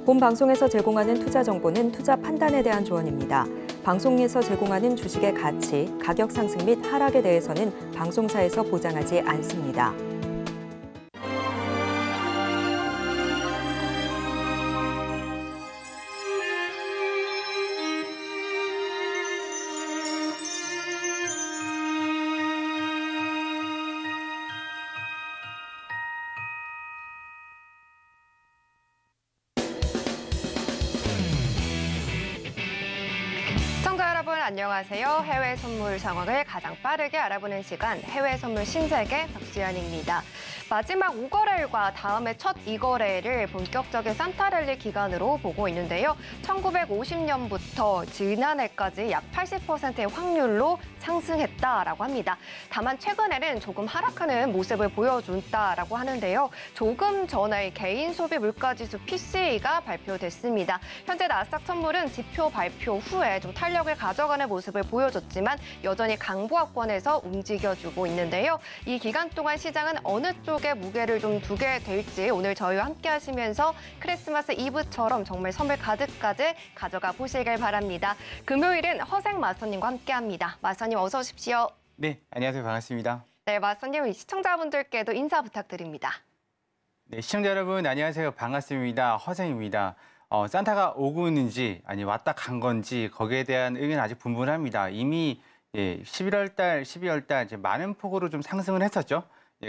본 방송에서 제공하는 투자 정보는 투자 판단에 대한 조언입니다. 방송에서 제공하는 주식의 가치, 가격 상승 및 하락에 대해서는 방송사에서 보장하지 않습니다. 안녕하세요. 해외 선물 상황을 가장 빠르게 알아보는 시간 해외 선물 신세계 박수연입니다. 마지막 5거래일과 다음에 첫 2거래일을 본격적인 산타랠리 기간으로 보고 있는데요. 1950년부터 지난해까지 약 80%의 확률로 상승했다라고 합니다. 다만 최근에는 조금 하락하는 모습을 보여준다라고 하는데요. 조금 전에 개인 소비 물가지수 PCE가 발표됐습니다. 현재 나스닥 선물은 지표 발표 후에 좀 탄력을 가져가는 모습을 보여줬지만 여전히 강보합권에서 움직여주고 있는데요. 이 기간 동안 시장은 어느 쪽에 무게를 좀 두게 될지 오늘 저희와 함께 하시면서 크리스마스 이브처럼 정말 선물 가득가득 가져가 보시길 바랍니다. 금요일은 허생 마스터님과 함께합니다. 마스터님 어서 오십시오. 네, 안녕하세요. 반갑습니다. 네, 마스터님 시청자분들께도 인사 부탁드립니다. 네, 시청자 여러분 안녕하세요. 반갑습니다. 허생입니다. 산타가 오고 있는지 아니 왔다 간 건지 거기에 대한 의견은 아직 분분합니다. 이미 11월 달, 12월 달 이제 많은 폭으로 좀 상승을 했었죠.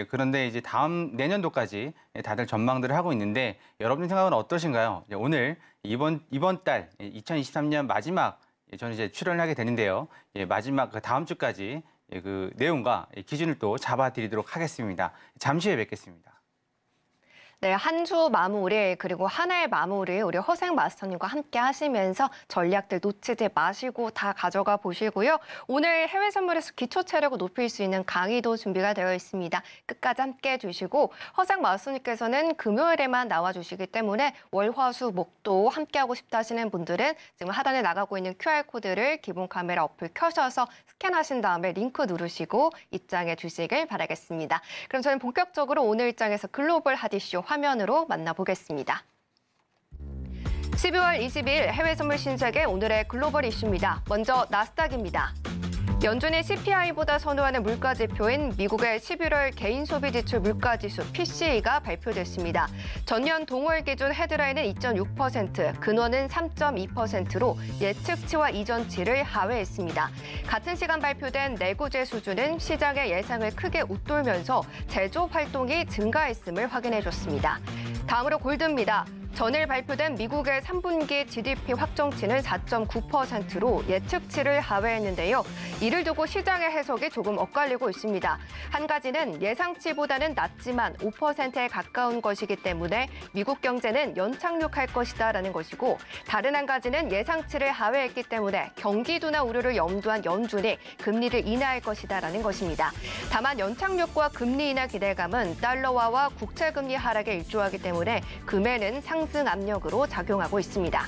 그런데 이제 다음 내년도까지 다들 전망들을 하고 있는데 여러분 생각은 어떠신가요? 오늘 이번 달 2023년 마지막 저는 이제 출연을 하게 되는데요. 마지막 그 다음 주까지 그 내용과 기준을 또 잡아드리도록 하겠습니다. 잠시 후에 뵙겠습니다. 네, 한 주 마무리 그리고 한 해 마무리 우리 허생 마스터님과 함께 하시면서 전략들 놓치지 마시고 다 가져가 보시고요. 오늘 해외 선물에서 기초 체력을 높일 수 있는 강의도 준비가 되어 있습니다. 끝까지 함께 해주시고 허생 마스터님께서는 금요일에만 나와주시기 때문에 월, 화, 수, 목도 함께하고 싶다 하시는 분들은 지금 하단에 나가고 있는 QR코드를 기본 카메라 어플 켜셔서 스캔하신 다음에 링크 누르시고 입장해 주시길 바라겠습니다. 그럼 저는 본격적으로 오늘 일정에서 글로벌 핫이슈 화면으로 만나보겠습니다. 12월 20일 해외 선물 신세계 오늘의 글로벌 이슈입니다. 먼저 나스닥입니다. 연준이 CPI보다 선호하는 물가지표인 미국의 11월 개인 소비 지출 물가지수 PCE가 발표됐습니다. 전년 동월 기준 헤드라인은 2.6%, 근원은 3.2%로 예측치와 이전치를 하회했습니다. 같은 시간 발표된 내구재 수준은 시장의 예상을 크게 웃돌면서 제조업 활동이 증가했음을 확인해줬습니다. 다음으로 골드입니다. 전일 발표된 미국의 3분기 GDP 확정치는 4.9%로 예측치를 하회했는데요. 이를 두고 시장의 해석이 조금 엇갈리고 있습니다. 한 가지는 예상치보다는 낮지만 5%에 가까운 것이기 때문에 미국 경제는 연착륙할 것이다라는 것이고 다른 한 가지는 예상치를 하회했기 때문에 경기 둔화 우려를 염두한 연준이 금리를 인하할 것이다라는 것입니다. 다만 연착륙과 금리 인하 기대감은 달러화와 국채금리 하락에 일조하기 때문에 금에는 상승 압력으로 작용하고 있습니다.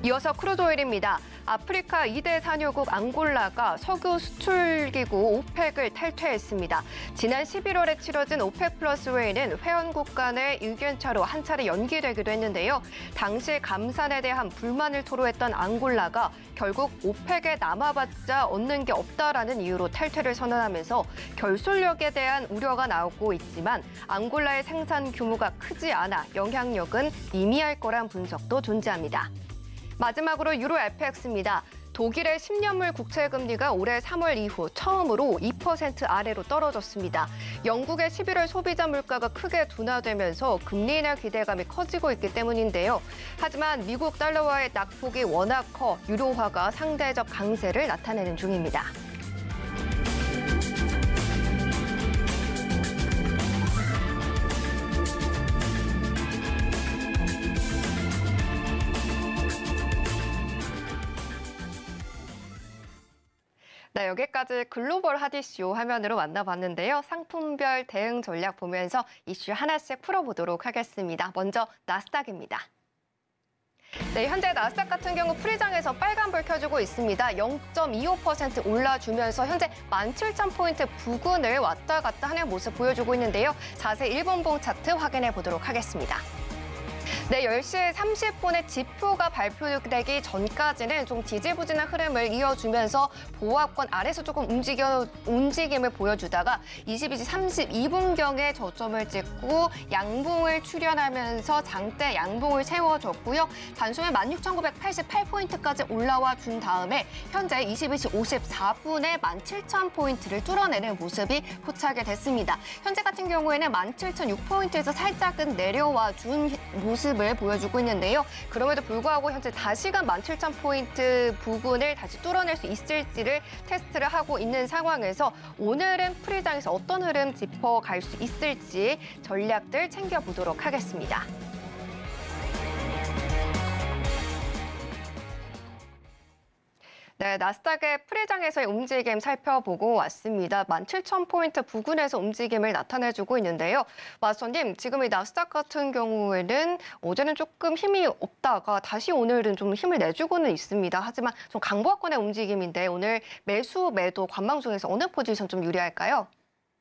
이어서 크루드오일입니다. 아프리카 2대 산유국 앙골라가 석유 수출기구 오펙을 탈퇴했습니다. 지난 11월에 치러진 오펙 플러스 회의는 회원국 간의 의견차로 한 차례 연기되기도 했는데요. 당시 감산에 대한 불만을 토로했던 앙골라가 결국 오펙에 남아봤자 얻는 게 없다라는 이유로 탈퇴를 선언하면서 결속력에 대한 우려가 나오고 있지만 앙골라의 생산 규모가 크지 않아 영향력은 미미할 거란 분석도 존재합니다. 마지막으로 유로 FX입니다. 독일의 10년물 국채금리가 올해 3월 이후 처음으로 2% 아래로 떨어졌습니다. 영국의 11월 소비자 물가가 크게 둔화되면서 금리 인하 기대감이 커지고 있기 때문인데요. 하지만 미국 달러와의 낙폭이 워낙 커 유로화가 상대적 강세를 나타내는 중입니다. 네, 여기까지 글로벌 핫이슈 화면으로 만나봤는데요. 상품별 대응 전략 보면서 이슈 하나씩 풀어보도록 하겠습니다. 먼저 나스닥입니다. 네, 현재 나스닥 같은 경우 프리장에서 빨간불 켜주고 있습니다. 0.25% 올라주면서 현재 17,000포인트 부근을 왔다 갔다 하는 모습 보여주고 있는데요. 자세히 일본봉 차트 확인해 보도록 하겠습니다. 네, 10시 30분에 지표가 발표되기 전까지는 좀 지지부진한 흐름을 이어주면서 보합권 아래서 조금 움직임을 보여주다가 22시 32분경에 저점을 찍고 양봉을 출현하면서 장대 양봉을 채워줬고요. 단숨에 16,988포인트까지 올라와 준 다음에 현재 22시 54분에 17,000포인트를 뚫어내는 모습이 포착이 됐습니다. 현재 같은 경우에는 17,006포인트에서 살짝은 내려와 준 모습을 보여주고 있는데요. 그럼에도 불구하고 현재 다시금 17,000포인트 부근을 다시 뚫어낼 수 있을지를 테스트를 하고 있는 상황에서 오늘은 프리장에서 어떤 흐름 짚어갈 수 있을지 전략들 챙겨보도록 하겠습니다. 네, 나스닥의 프리장에서의 움직임 살펴보고 왔습니다. 17,000포인트 부근에서 움직임을 나타내주고 있는데요. 마스터님, 지금 이 나스닥 같은 경우에는 어제는 조금 힘이 없다가 다시 오늘은 좀 힘을 내주고는 있습니다. 하지만 좀 강보합권의 움직임인데 오늘 매수, 매도, 관망중에서 어느 포지션 좀 유리할까요?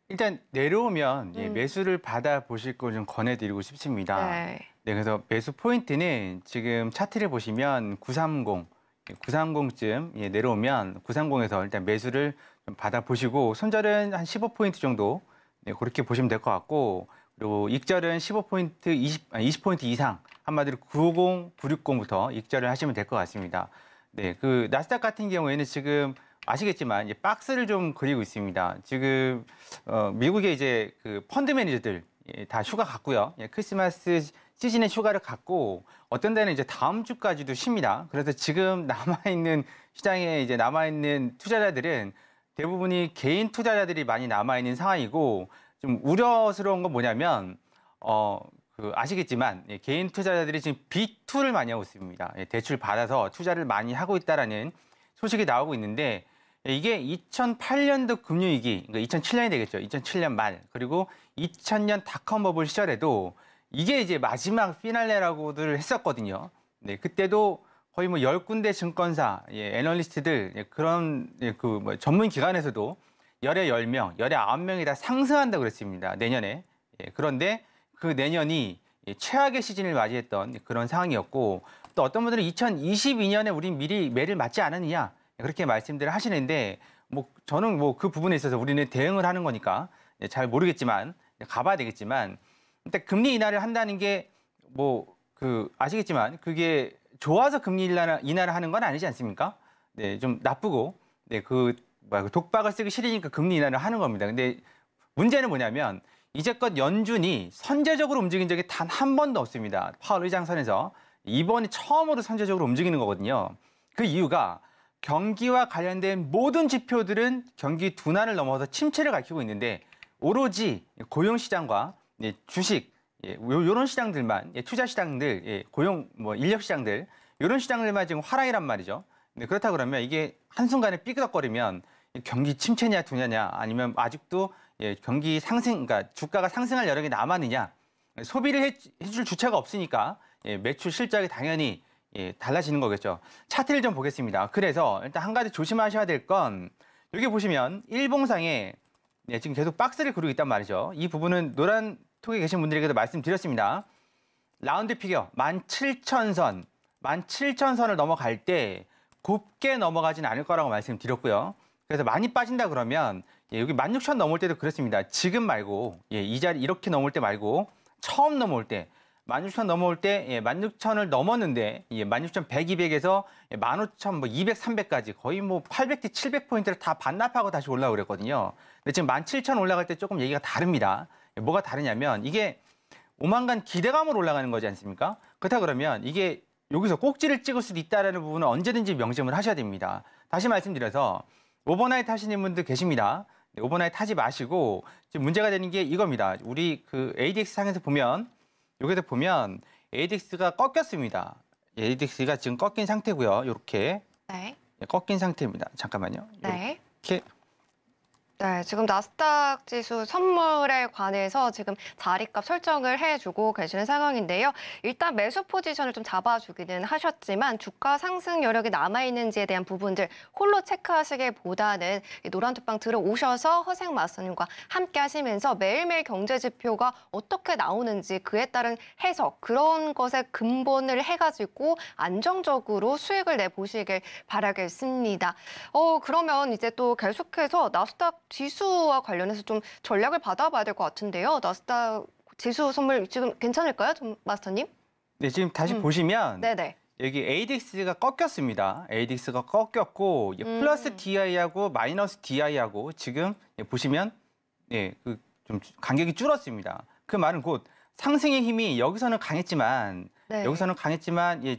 일단 내려오면 매수를 받아보실 걸 좀 권해드리고 싶습니다. 네. 네, 그래서 매수 포인트는 지금 차트를 보시면 930쯤 내려오면 930에서 일단 매수를 좀 받아보시고 손절은 한 15포인트 정도 그렇게 보시면 될 것 같고 그리고 익절은 15포인트, 20포인트 이상 한마디로 950, 960부터 익절을 하시면 될 것 같습니다. 네, 그 나스닥 같은 경우에는 지금 아시겠지만 이제 박스를 좀 그리고 있습니다. 지금 미국의 이제 그 펀드 매니저들 다 휴가 갔고요. 크리스마스 시즌에 휴가를 갔고 어떤 데는 이제 다음 주까지도 쉽니다. 그래서 지금 남아있는 시장에 이제 남아있는 투자자들은 대부분이 개인 투자자들이 많이 남아있는 상황이고 좀 우려스러운 건 뭐냐면 아시겠지만 개인 투자자들이 지금 B2를 많이 하고 있습니다. 대출 받아서 투자를 많이 하고 있다라는 소식이 나오고 있는데 이게 2008년도 금융위기, 그러니까 2007년이 되겠죠. 2007년 말 그리고 2000년 닷컴 버블 시절에도 이게 이제 마지막 피날레라고들 했었거든요. 네, 그때도 거의 뭐 10군데 증권사, 애널리스트들 그런 전문 기관에서도 열에 10명, 열에 9명이 다 상승한다고 그랬습니다. 내년에. 그런데 그 내년이 최악의 시즌을 맞이했던 그런 상황이었고 또 어떤 분들은 2022년에 우린 미리 매를 맞지 않았느냐 그렇게 말씀들을 하시는데 저는 그 부분에 있어서 우리는 대응을 하는 거니까 잘 모르겠지만 가봐야 되겠지만 일단 금리 인하를 한다는 게 아시겠지만 그게 좋아서 금리 인하를 하는 건 아니지 않습니까? 네, 좀 나쁘고 독박을 쓰기 싫으니까 금리 인하를 하는 겁니다. 근데 문제는 뭐냐면 이제껏 연준이 선제적으로 움직인 적이 단 한 번도 없습니다. 파월 의장 선에서 이번이 처음으로 선제적으로 움직이는 거거든요. 그 이유가 경기와 관련된 모든 지표들은 경기 둔화를 넘어서 침체를 가리키고 있는데 오로지 고용시장과 주식, 이런 시장들만, 투자 시장들, 고용, 인력 시장들, 이런 시장들만 지금 하락이란 말이죠. 그렇다 그러면 이게 한순간에 삐그덕거리면 경기 침체냐 둔화냐 아니면 아직도 경기 상승, 그러니까 주가가 상승할 여력이 남았느냐 소비를 해줄 주체가 없으니까 매출 실적이 당연히 달라지는 거겠죠. 차트를 좀 보겠습니다. 그래서 일단 한 가지 조심하셔야 될 건 여기 보시면 일봉상에 지금 계속 박스를 그리고 있단 말이죠. 이 부분은 노란 톡에 계신 분들에게도 말씀드렸습니다. 라운드 피겨 17,000선, 17,000선을 넘어갈 때 곱게 넘어가진 않을 거라고 말씀드렸고요. 그래서 많이 빠진다 그러면 여기 16,000 넘을 때도 그렇습니다. 지금 말고 이 자리 이렇게 넘을 때 말고 처음 넘어올 때 16,000 넘어올 때 16,000을 넘었는데 16,100, 200에서 15,000, 200, 300까지 거의 800, 700포인트를 다 반납하고 다시 올라오고 그랬거든요. 근데 지금 17,000 올라갈 때 조금 얘기가 다릅니다. 뭐가 다르냐면 이게 오만간 기대감으로 올라가는 거지 않습니까? 그렇다 그러면 이게 여기서 꼭지를 찍을 수도 있다는 부분은 언제든지 명심을 하셔야 됩니다. 다시 말씀드려서 오버나잇 하시는 분들 계십니다. 오버나잇 하지 마시고 지금 문제가 되는 게 이겁니다. 우리 그 ADX 상에서 보면 여기서 보면 ADX가 꺾였습니다. ADX가 지금 꺾인 상태고요. 이렇게 꺾인 상태입니다. 잠깐만요. 네. 이렇게 네, 지금 나스닥 지수 선물에 관해서 지금 자리값 설정을 해주고 계시는 상황인데요. 일단 매수 포지션을 좀 잡아주기는 하셨지만 주가 상승 여력이 남아있는지에 대한 부분들 홀로 체크하시기보다는 노란톡방 들어오셔서 허생 마스터님과 함께 하시면서 매일매일 경제 지표가 어떻게 나오는지 그에 따른 해석, 그런 것에 근본을 해가지고 안정적으로 수익을 내보시길 바라겠습니다. 그러면 이제 또 계속해서 나스닥 지수와 관련해서 좀 전략을 받아봐야 될 것 같은데요. 나스닥 지수 선물 지금 괜찮을까요, 마스터님? 네, 지금 다시 보시면 네네. 여기 ADX가 꺾였습니다. ADX가 꺾였고 플러스 DI하고 마이너스 DI하고 지금 보시면 좀 간격이 줄었습니다. 그 말은 곧 상승의 힘이 여기서는 강했지만 네.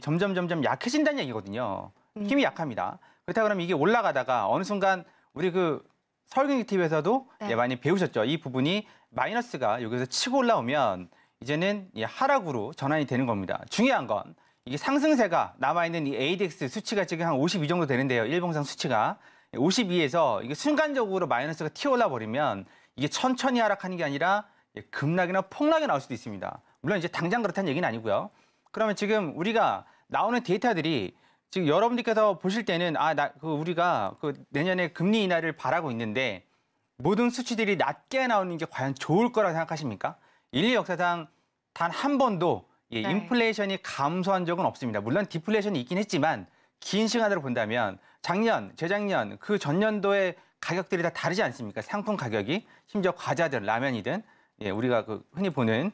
점점 약해진다는 얘기거든요. 힘이 약합니다. 그렇다 그러면 이게 올라가다가 어느 순간 우리 서울경제 TV에서도 많이 배우셨죠. 이 부분이 마이너스가 여기서 치고 올라오면 이제는 하락으로 전환이 되는 겁니다. 중요한 건 이게 상승세가 남아있는 이 ADX 수치가 지금 한 52 정도 되는데요. 일봉상 수치가 52에서 이게 순간적으로 마이너스가 튀어올라 버리면 이게 천천히 하락하는 게 아니라 급락이나 폭락이 나올 수도 있습니다. 물론 이제 당장 그렇다는 얘기는 아니고요. 그러면 지금 우리가 나오는 데이터들이 지금 여러분들께서 보실 때는 우리가 내년에 금리 인하를 바라고 있는데 모든 수치들이 낮게 나오는 게 과연 좋을 거라고 생각하십니까? 인류 역사상 단 한 번도 인플레이션이 감소한 적은 없습니다. 물론 디플레이션이 있긴 했지만 긴 시간으로 본다면 작년, 재작년, 그 전년도의 가격들이 다 다르지 않습니까? 상품 가격이 심지어 과자든 라면이든 우리가 흔히 보는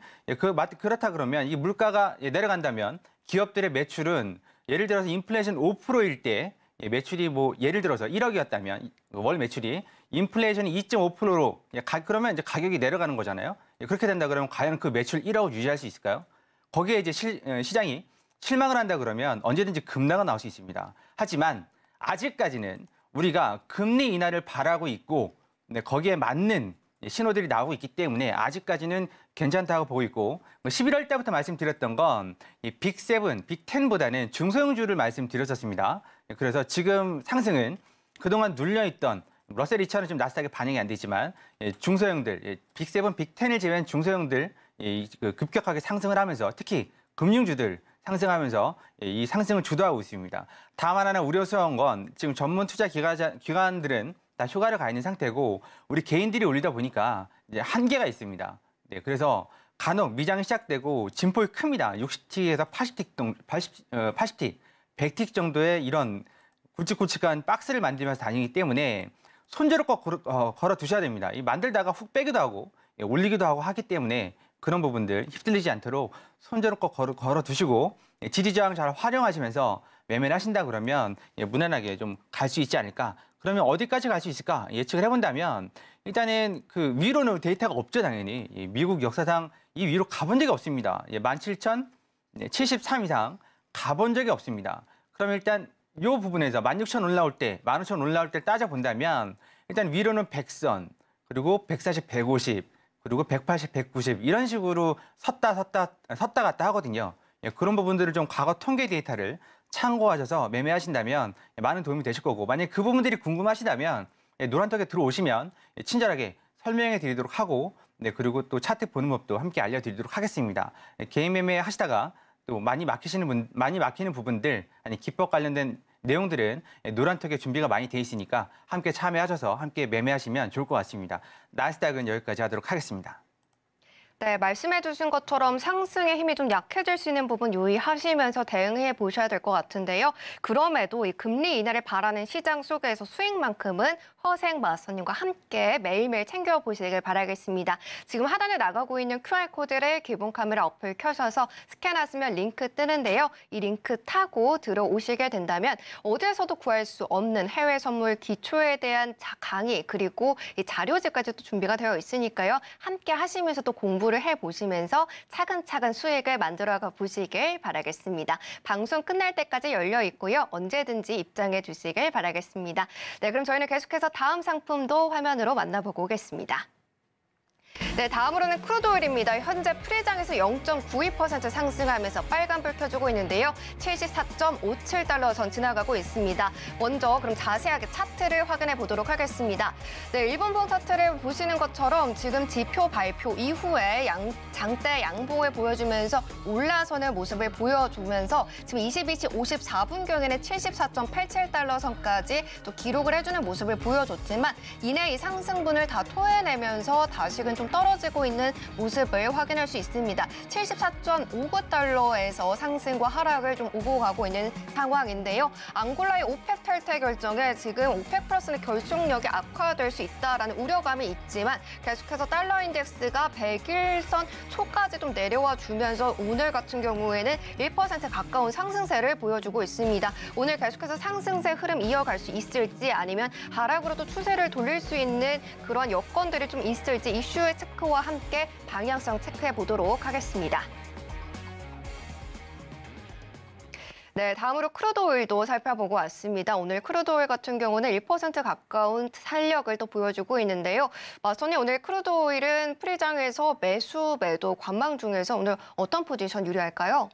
그렇다 그러면 이 물가가 내려간다면 기업들의 매출은 예를 들어서 인플레이션 5%일 때 매출이 예를 들어서 1억이었다면 월 매출이 인플레이션이 2.5%로 그러면 이제 가격이 내려가는 거잖아요. 그렇게 된다 그러면 과연 그 매출 1억을 유지할 수 있을까요? 거기에 이제 시장이 실망을 한다 그러면 언제든지 급락은 나올 수 있습니다. 하지만 아직까지는 우리가 금리 인하를 바라고 있고 거기에 맞는 신호들이 나오고 있기 때문에 아직까지는 괜찮다고 보고 있고 11월 때부터 말씀드렸던 건 이 빅7, 빅10보다는 중소형주를 말씀드렸었습니다. 그래서 지금 상승은 그동안 눌려있던 러셀 2000은 좀 나스닥에 반영이 안 되지만 중소형들, 빅7, 빅10을 제외한 중소형들 급격하게 상승을 하면서 특히 금융주들 상승하면서 이 상승을 주도하고 있습니다. 다만 하나 우려스러운 건 지금 전문 투자 기관들은 다 휴가를 가 있는 상태고 우리 개인들이 올리다 보니까 이제 한계가 있습니다. 그래서 간혹 미장이 시작되고 진폭이 큽니다. 60T에서 80T, 100T 정도의 이런 굵직굵직한 박스를 만들면서 다니기 때문에 손절을 꼭 걸어 두셔야 됩니다. 만들다가 훅 빼기도 하고 올리기도 하고 하기 때문에 그런 부분들 휩쓸리지 않도록 손절을 꼭 걸어 두시고 지지저항 잘 활용하시면서 매매를 하신다 그러면 무난하게 좀 갈 수 있지 않을까. 그러면 어디까지 갈 수 있을까 예측을 해본다면 일단은 위로는 데이터가 없죠, 당연히. 미국 역사상 이 위로 가본 적이 없습니다. 17,073 이상 가본 적이 없습니다. 그럼 일단 이 부분에서 16,000 올라올 때, 15,000 올라올 때 따져본다면 일단 위로는 100선, 그리고 140, 150, 그리고 180, 190 이런 식으로 섰다 갔다 하거든요. 그런 부분들을 좀 과거 통계 데이터를 참고하셔서 매매하신다면 많은 도움이 되실 거고 만약에 그 부분들이 궁금하시다면 노란톡에 들어오시면 친절하게 설명해 드리도록 하고 그리고 또 차트 보는 법도 함께 알려드리도록 하겠습니다. 개인 매매 하시다가 또 많이 막히는 부분들 아니 기법 관련된 내용들은 노란톡에 준비가 많이 돼 있으니까 함께 참여하셔서 함께 매매하시면 좋을 것 같습니다. 나스닥은 여기까지 하도록 하겠습니다. 네, 말씀해 주신 것처럼 상승의 힘이 좀 약해질 수 있는 부분 유의하시면서 대응해 보셔야 될 것 같은데요. 그럼에도 이 금리 인하를 바라는 시장 속에서 수익만큼은 허생 마스터님과 함께 매일매일 챙겨보시길 바라겠습니다. 지금 하단에 나가고 있는 QR코드를 기본 카메라 어플 켜셔서 스캔하시면 링크 뜨는데요. 이 링크 타고 들어오시게 된다면 어디에서도 구할 수 없는 해외 선물 기초에 대한 강의 그리고 이 자료집까지도 준비가 되어 있으니까요. 함께 하시면서 또 공부를 해보시면서 차근차근 수익을 만들어가 보시길 바라겠습니다. 방송 끝날 때까지 열려 있고요. 언제든지 입장해 주시길 바라겠습니다. 네, 그럼 저희는 계속해서 다음 상품도 화면으로 만나보고 오겠습니다. 네, 네, 다음으로는 크루드오일입니다. 현재 프리장에서 0.92% 상승하면서 빨간불 켜주고 있는데요. 74.57달러 선 지나가고 있습니다. 먼저 그럼 자세하게 차트를 확인해 보도록 하겠습니다. 네, 일본봉 차트를 보시는 것처럼 지금 지표 발표 이후에 장대 양봉을 보여주면서 올라서는 모습을 보여주면서 지금 22시 54분경에는 74.87달러 선까지 또 기록을 해주는 모습을 보여줬지만 이내 이 상승분을 다 토해내면서 다시금 좀 떨어지고 있는 모습을 확인할 수 있습니다. 74.59달러에서 상승과 하락을 좀 오고 가고 있는 상황인데요. 앙골라의 오펙 탈퇴 결정에 지금 오펙 플러스는 결속력이 악화될 수 있다라는 우려감이 있지만 계속해서 달러 인덱스가 100일선 초까지 좀 내려와 주면서 오늘 같은 경우에는 1% 가까운 상승세를 보여주고 있습니다. 오늘 계속해서 상승세 흐름 이어갈 수 있을지 아니면 하락으로 또 추세를 돌릴 수 있는 그런 여건들이 좀 있을지 이슈의 체크와 함께 방향성 체크해 보도록 하겠습니다. 네, 다음으로 크루드오일도 살펴보고 왔습니다. 오늘 크루드오일 같은 경우는 1% 가까운 탄력을 또 보여주고 있는데요. 마스터님, 오늘 크루드오일은 프리장에서 매수, 매도, 관망 중에서 오늘 어떤 포지션 유리할까요?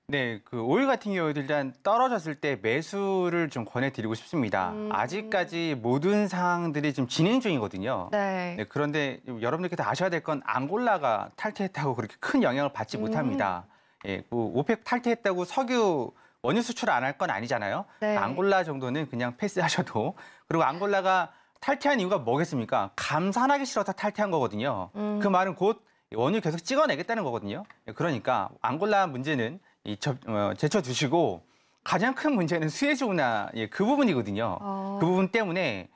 네, 그 오일 같은 경우도 일단 떨어졌을 때 매수를 좀 권해드리고 싶습니다. 아직까지 모든 상황들이 좀 진행 중이거든요. 네. 네, 그런데 여러분들께서 아셔야 될 건 앙골라가 탈퇴했다고 그렇게 큰 영향을 받지 못합니다. 예, 뭐 오펙 탈퇴했다고 석유 원유 수출 안 할 건 아니잖아요. 네. 앙골라 정도는 그냥 패스하셔도. 그리고 앙골라가 탈퇴한 이유가 뭐겠습니까? 감산하기 싫어서 탈퇴한 거거든요. 그 말은 곧 원유 계속 찍어내겠다는 거거든요. 그러니까 앙골라 문제는 제쳐두시고 가장 큰 문제는 수에즈 운하 그 부분이거든요. 그 부분 때문에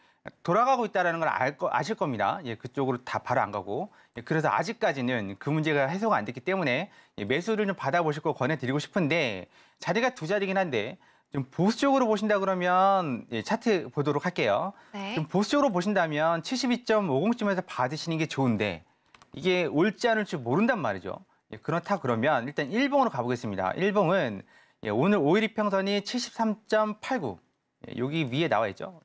돌아가고 있다는 걸 아실 겁니다. 그쪽으로 다 바로 안 가고. 그래서 아직까지는 그 문제가 해소가 안 됐기 때문에 매수를 좀 받아보실 거 권해드리고 싶은데 자리가 두 자리긴 한데 좀 보수적으로 보신다 그러면 차트 보도록 할게요. 네. 좀 보수적으로 보신다면 72.50쯤에서 받으시는 게 좋은데 이게 올지 않을지 모른단 말이죠. 그렇다 그러면 일단 일봉으로 가보겠습니다. 일봉은 오늘 5일 이평선이 73.89 여기 위에 나와 있죠.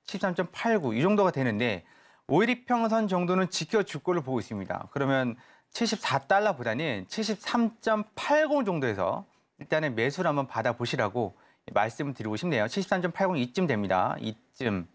73.89 이 정도가 되는데 5일 이평선 정도는 지켜줄 걸로 보고 있습니다. 그러면 74달러보다는 73.80 정도에서 일단은 매수를 한번 받아보시라고 말씀을 드리고 싶네요. 73.80 이쯤 됩니다. 이쯤.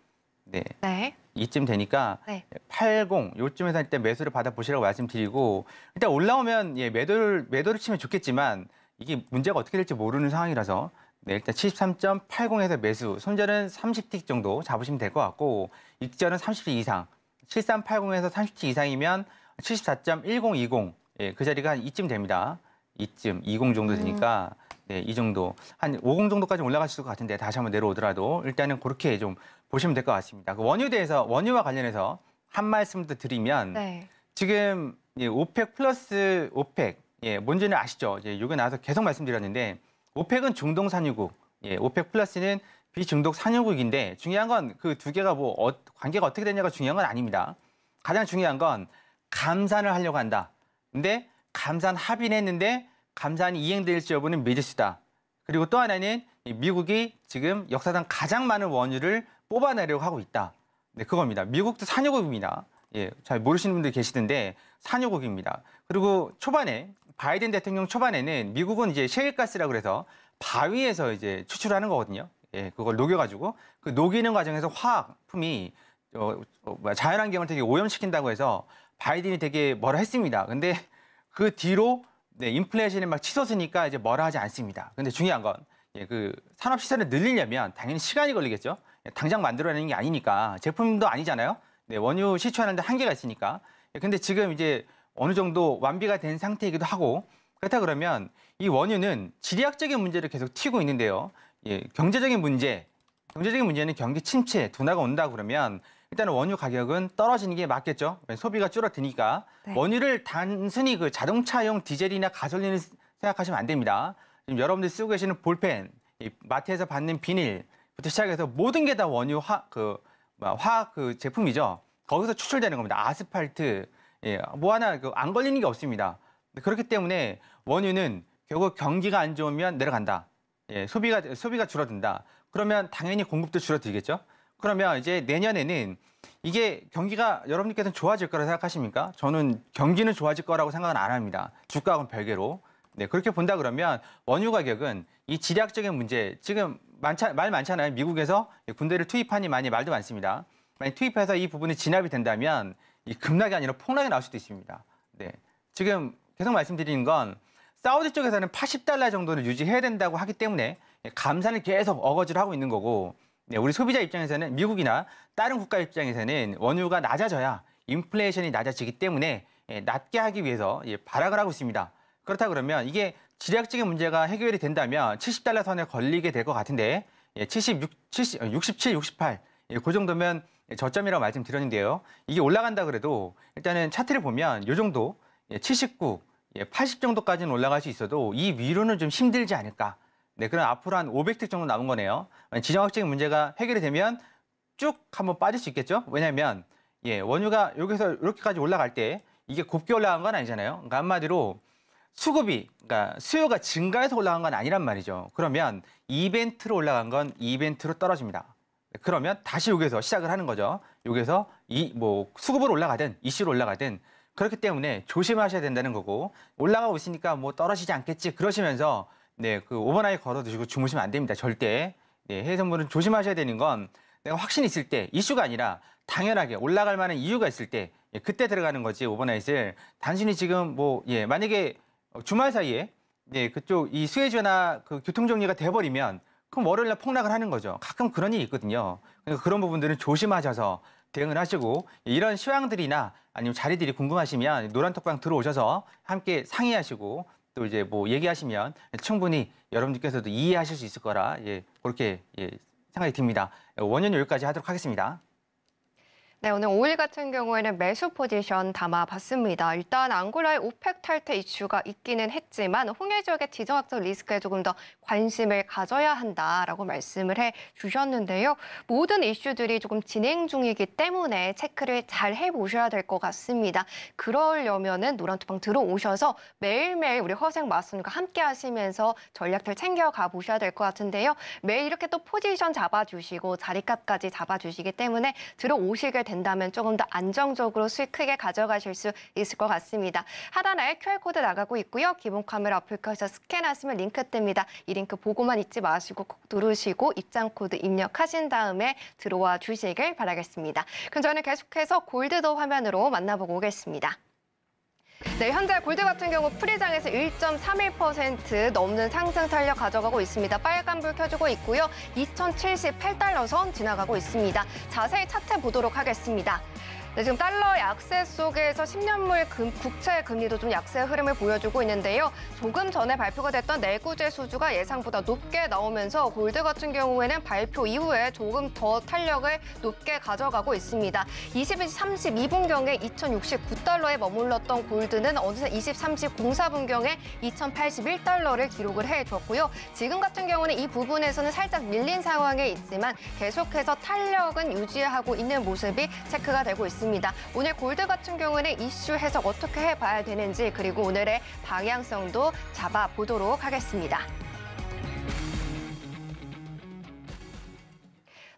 네. 네. 이쯤 되니까 네. 80 요쯤에서 일단 매수를 받아보시라고 말씀드리고 일단 올라오면 매도를 치면 좋겠지만 이게 문제가 어떻게 될지 모르는 상황이라서 네, 일단 73.80에서 매수, 손절은 30틱 정도 잡으시면 될 것 같고 익절은 30틱 이상, 7380에서 30틱 이상이면 74.1020 그 자리가 한 이쯤 됩니다. 이쯤 20 정도 되니까 네, 이 정도 한 50 정도까지 올라가실 것 같은데 다시 한번 내려오더라도 일단은 그렇게 좀 보시면 될 것 같습니다. 그 원유와 관련해서 한 말씀 더 드리면 네. 지금 오펙 플러스 오펙 뭔지는 아시죠? 이게 나와서 계속 말씀드렸는데 오펙은 중동 산유국, 오펙 플러스는 비중동 산유국인데 중요한 건 그 두 개가 관계가 어떻게 되냐가 중요한 건 아닙니다. 가장 중요한 건 감산을 하려고 한다. 근데 감산 합의는 했는데 감산이 이행될지 여부는 미지수다. 그리고 또 하나는 미국이 지금 역사상 가장 많은 원유를 뽑아내려고 하고 있다. 네, 그겁니다. 미국도 산유국입니다. 잘 모르시는 분들 계시던데 산유국입니다. 그리고 초반에 바이든 대통령 초반에는 미국은 이제 셰일가스라고 그래서 바위에서 이제 추출하는 거거든요. 그걸 녹여가지고 그 녹이는 과정에서 화학품이 자연환경을 되게 오염시킨다고 해서 바이든이 되게 뭐라 했습니다. 근데 그 뒤로 인플레이션이 막 치솟으니까 이제 뭐라 하지 않습니다. 근데 중요한 건 그 산업 시설을 늘리려면 당연히 시간이 걸리겠죠. 당장 만들어내는 게 아니니까 제품도 아니잖아요. 원유 시추하는데 한계가 있으니까. 근데 지금 이제 어느 정도 완비가 된 상태이기도 하고 그렇다 그러면 이 원유는 지리학적인 문제를 계속 튀고 있는데요. 경제적인 문제는 경기 침체, 둔화가 온다 그러면 일단은 원유 가격은 떨어지는 게 맞겠죠. 소비가 줄어드니까. 네. 원유를 단순히 그 자동차용 디젤이나 가솔린을 생각하시면 안 됩니다. 지금 여러분들이 쓰고 계시는 볼펜, 마트에서 받는 비닐부터 시작해서 모든 게 다 원유 화학 제품이죠. 거기서 추출되는 겁니다. 아스팔트, 뭐 하나 안 걸리는 게 없습니다. 그렇기 때문에 원유는 결국 경기가 안 좋으면 내려간다. 소비가 줄어든다. 그러면 당연히 공급도 줄어들겠죠. 그러면 이제 내년에는 이게 경기가 여러분께서는 좋아질 거라 생각하십니까? 저는 경기는 좋아질 거라고 생각은 안 합니다. 주가하고는 별개로. 네, 그렇게 본다 그러면 원유 가격은 이 지략적인 문제, 지금 말 많잖아요. 미국에서 군대를 투입하니 많이 말도 많습니다. 만약 투입해서 이 부분이 진압이 된다면 이 급락이 아니라 폭락이 나올 수도 있습니다. 네, 지금 계속 말씀드리는 건 사우디 쪽에서는 80달러 정도를 유지해야 된다고 하기 때문에 감산을 계속 어거지를 하고 있는 거고, 네, 우리 소비자 입장에서는 미국이나 다른 국가 입장에서는 원유가 낮아져야 인플레이션이 낮아지기 때문에 낮게 하기 위해서 발악을 하고 있습니다. 그렇다 그러면 이게 지략적인 문제가 해결이 된다면 70달러 선에 걸리게 될 것 같은데 67, 68, 그 정도면 저점이라고 말씀드렸는데요. 이게 올라간다 그래도 일단은 차트를 보면 이 정도 79, 80 정도까지는 올라갈 수 있어도 이 위로는 좀 힘들지 않을까. 네, 그럼 앞으로 한 500트 정도 남은 거네요. 지정학적인 문제가 해결이 되면 쭉 한번 빠질 수 있겠죠. 왜냐하면 원유가 여기서 이렇게까지 올라갈 때 이게 곱게 올라간 건 아니잖아요. 그러니까 한마디로 수급이, 그러니까 수요가 증가해서 올라간 건 아니란 말이죠. 그러면 이벤트로 올라간 건 이벤트로 떨어집니다. 그러면 다시 여기서 시작을 하는 거죠. 여기서 수급으로 올라가든 이슈로 올라가든 그렇기 때문에 조심하셔야 된다는 거고, 올라가고 있으니까 뭐 떨어지지 않겠지 그러시면서 그 오버나잇 걸어두시고 주무시면 안 됩니다. 절대. 해외선물은 조심하셔야 되는 건 내가 확신이 있을 때, 이슈가 아니라 당연하게 올라갈 만한 이유가 있을 때 그때 들어가는 거지. 오버나잇을 단순히 지금 만약에 주말 사이에 그쪽 이 수혜주나 그 교통 정리가 돼버리면 그럼 월요일날 폭락을 하는 거죠. 가끔 그런 일이 있거든요. 그러니까 그런 부분들은 조심하셔서 대응을 하시고, 이런 시황들이나 아니면 자리들이 궁금하시면 노란톡방 들어오셔서 함께 상의하시고 또 이제 얘기하시면 충분히 여러분들께서도 이해하실 수 있을 거라 그렇게 생각이 듭니다. 원년 여기까지 하도록 하겠습니다. 네, 오늘 5일 같은 경우에는 매수 포지션 담아봤습니다. 일단 앙골라의 오펙 탈퇴 이슈가 있기는 했지만 홍해 지역의 지정학적 리스크에 조금 더 관심을 가져야 한다라고 말씀을 해주셨는데요. 모든 이슈들이 조금 진행 중이기 때문에 체크를 잘 해보셔야 될 것 같습니다. 그러려면은 노란투방 들어오셔서 매일매일 우리 허생 마스님과 함께 하시면서 전략들 챙겨가 보셔야 될 것 같은데요. 매일 이렇게 또 포지션 잡아주시고 자리값까지 잡아주시기 때문에 들어오시게 된다면 조금 더 안정적으로 수익 크게 가져가실 수 있을 것 같습니다. 하단에 QR코드 나가고 있고요. 기본 카메라 어플 켜서 스캔하시면 링크 뜹니다. 이 링크 보고만 있지 마시고 꼭 누르시고 입장 코드 입력하신 다음에 들어와 주시길 바라겠습니다. 그럼 저는 계속해서 골드도 화면으로 만나보고 오겠습니다. 네, 현재 골드 같은 경우 프리장에서 1.31% 넘는 상승 탄력 가져가고 있습니다. 빨간불 켜주고 있고요. 2078달러 선 지나가고 있습니다. 자세히 차트 보도록 하겠습니다. 네, 지금 달러 약세 속에서 10년물 국채 금리도 좀 약세 흐름을 보여주고 있는데요. 조금 전에 발표가 됐던 내구재 수주가 예상보다 높게 나오면서 골드 같은 경우에는 발표 이후에 조금 더 탄력을 높게 가져가고 있습니다. 22-32분경에 2069달러에 머물렀던 골드는 어느새 20-30-04분경에 2081달러를 기록을 해줬고요. 지금 같은 경우는 이 부분에서는 살짝 밀린 상황에 있지만 계속해서 탄력은 유지하고 있는 모습이 체크가 되고 있습니다. 오늘 골드 같은 경우는 이슈 해석 어떻게 해봐야 되는지, 그리고 오늘의 방향성도 잡아보도록 하겠습니다.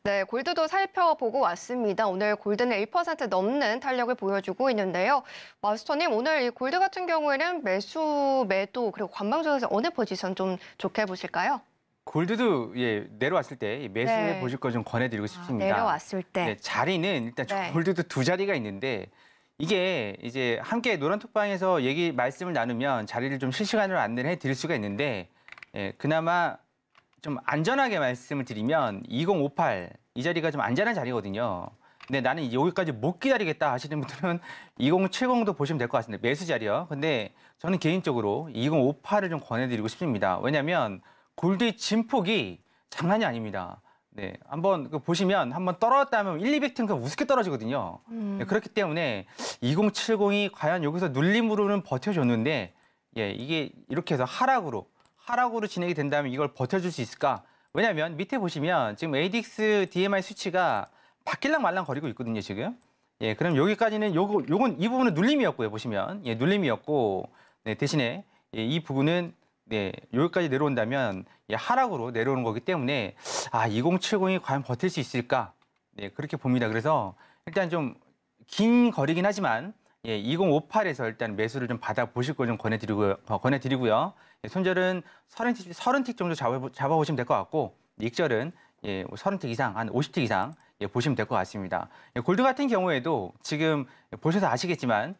네, 골드도 살펴보고 왔습니다. 오늘 골드는 1% 넘는 탄력을 보여주고 있는데요. 마스터님, 오늘 이 골드 같은 경우에는 매수, 매도, 그리고 관방 중에서 어느 포지션 좀 좋게 보실까요? 골드도 내려왔을 때 매수해 보실 거 좀 권해드리고 싶습니다. 내려왔을 때. 네, 자리는 일단 골드도 두 자리가 있는데, 이게 이제 함께 노란톡방에서 말씀을 나누면 자리를 좀 실시간으로 안내해 드릴 수가 있는데, 그나마 좀 안전하게 말씀을 드리면 2058 이 자리가 좀 안전한 자리거든요. 근데 나는 여기까지 못 기다리겠다 하시는 분들은 2070도 보시면 될 것 같습니다. 매수 자리요. 근데 저는 개인적으로 2058을 좀 권해드리고 싶습니다. 왜냐하면 골드의 진폭이 장난이 아닙니다. 네, 한번 보시면 한번 떨어졌다면 1, 200튼 우습게 떨어지거든요. 네, 그렇기 때문에 2070이 과연 여기서 눌림으로는 버텨줬는데, 이게 이렇게 해서 하락으로 진행이 된다면 이걸 버텨줄 수 있을까? 왜냐하면 밑에 보시면 지금 ADX DMI 수치가 바뀔랑 말랑 거리고 있거든요, 지금. 그럼 여기까지는 이 부분은 눌림이었고요, 보시면. 눌림이었고, 네, 대신에 이 부분은 여기까지 내려온다면 하락으로 내려오는 거기 때문에 2070이 과연 버틸 수 있을까? 네, 그렇게 봅니다. 그래서 일단 좀 긴 거리긴 하지만 2058에서 일단 매수를 좀 받아보실 걸 좀 권해드리고요. 손절은 30틱 정도 잡아보시면 될 것 같고, 익절은 30틱 이상, 한 50틱 이상 보시면 될 것 같습니다. 골드 같은 경우에도 지금 보셔서 아시겠지만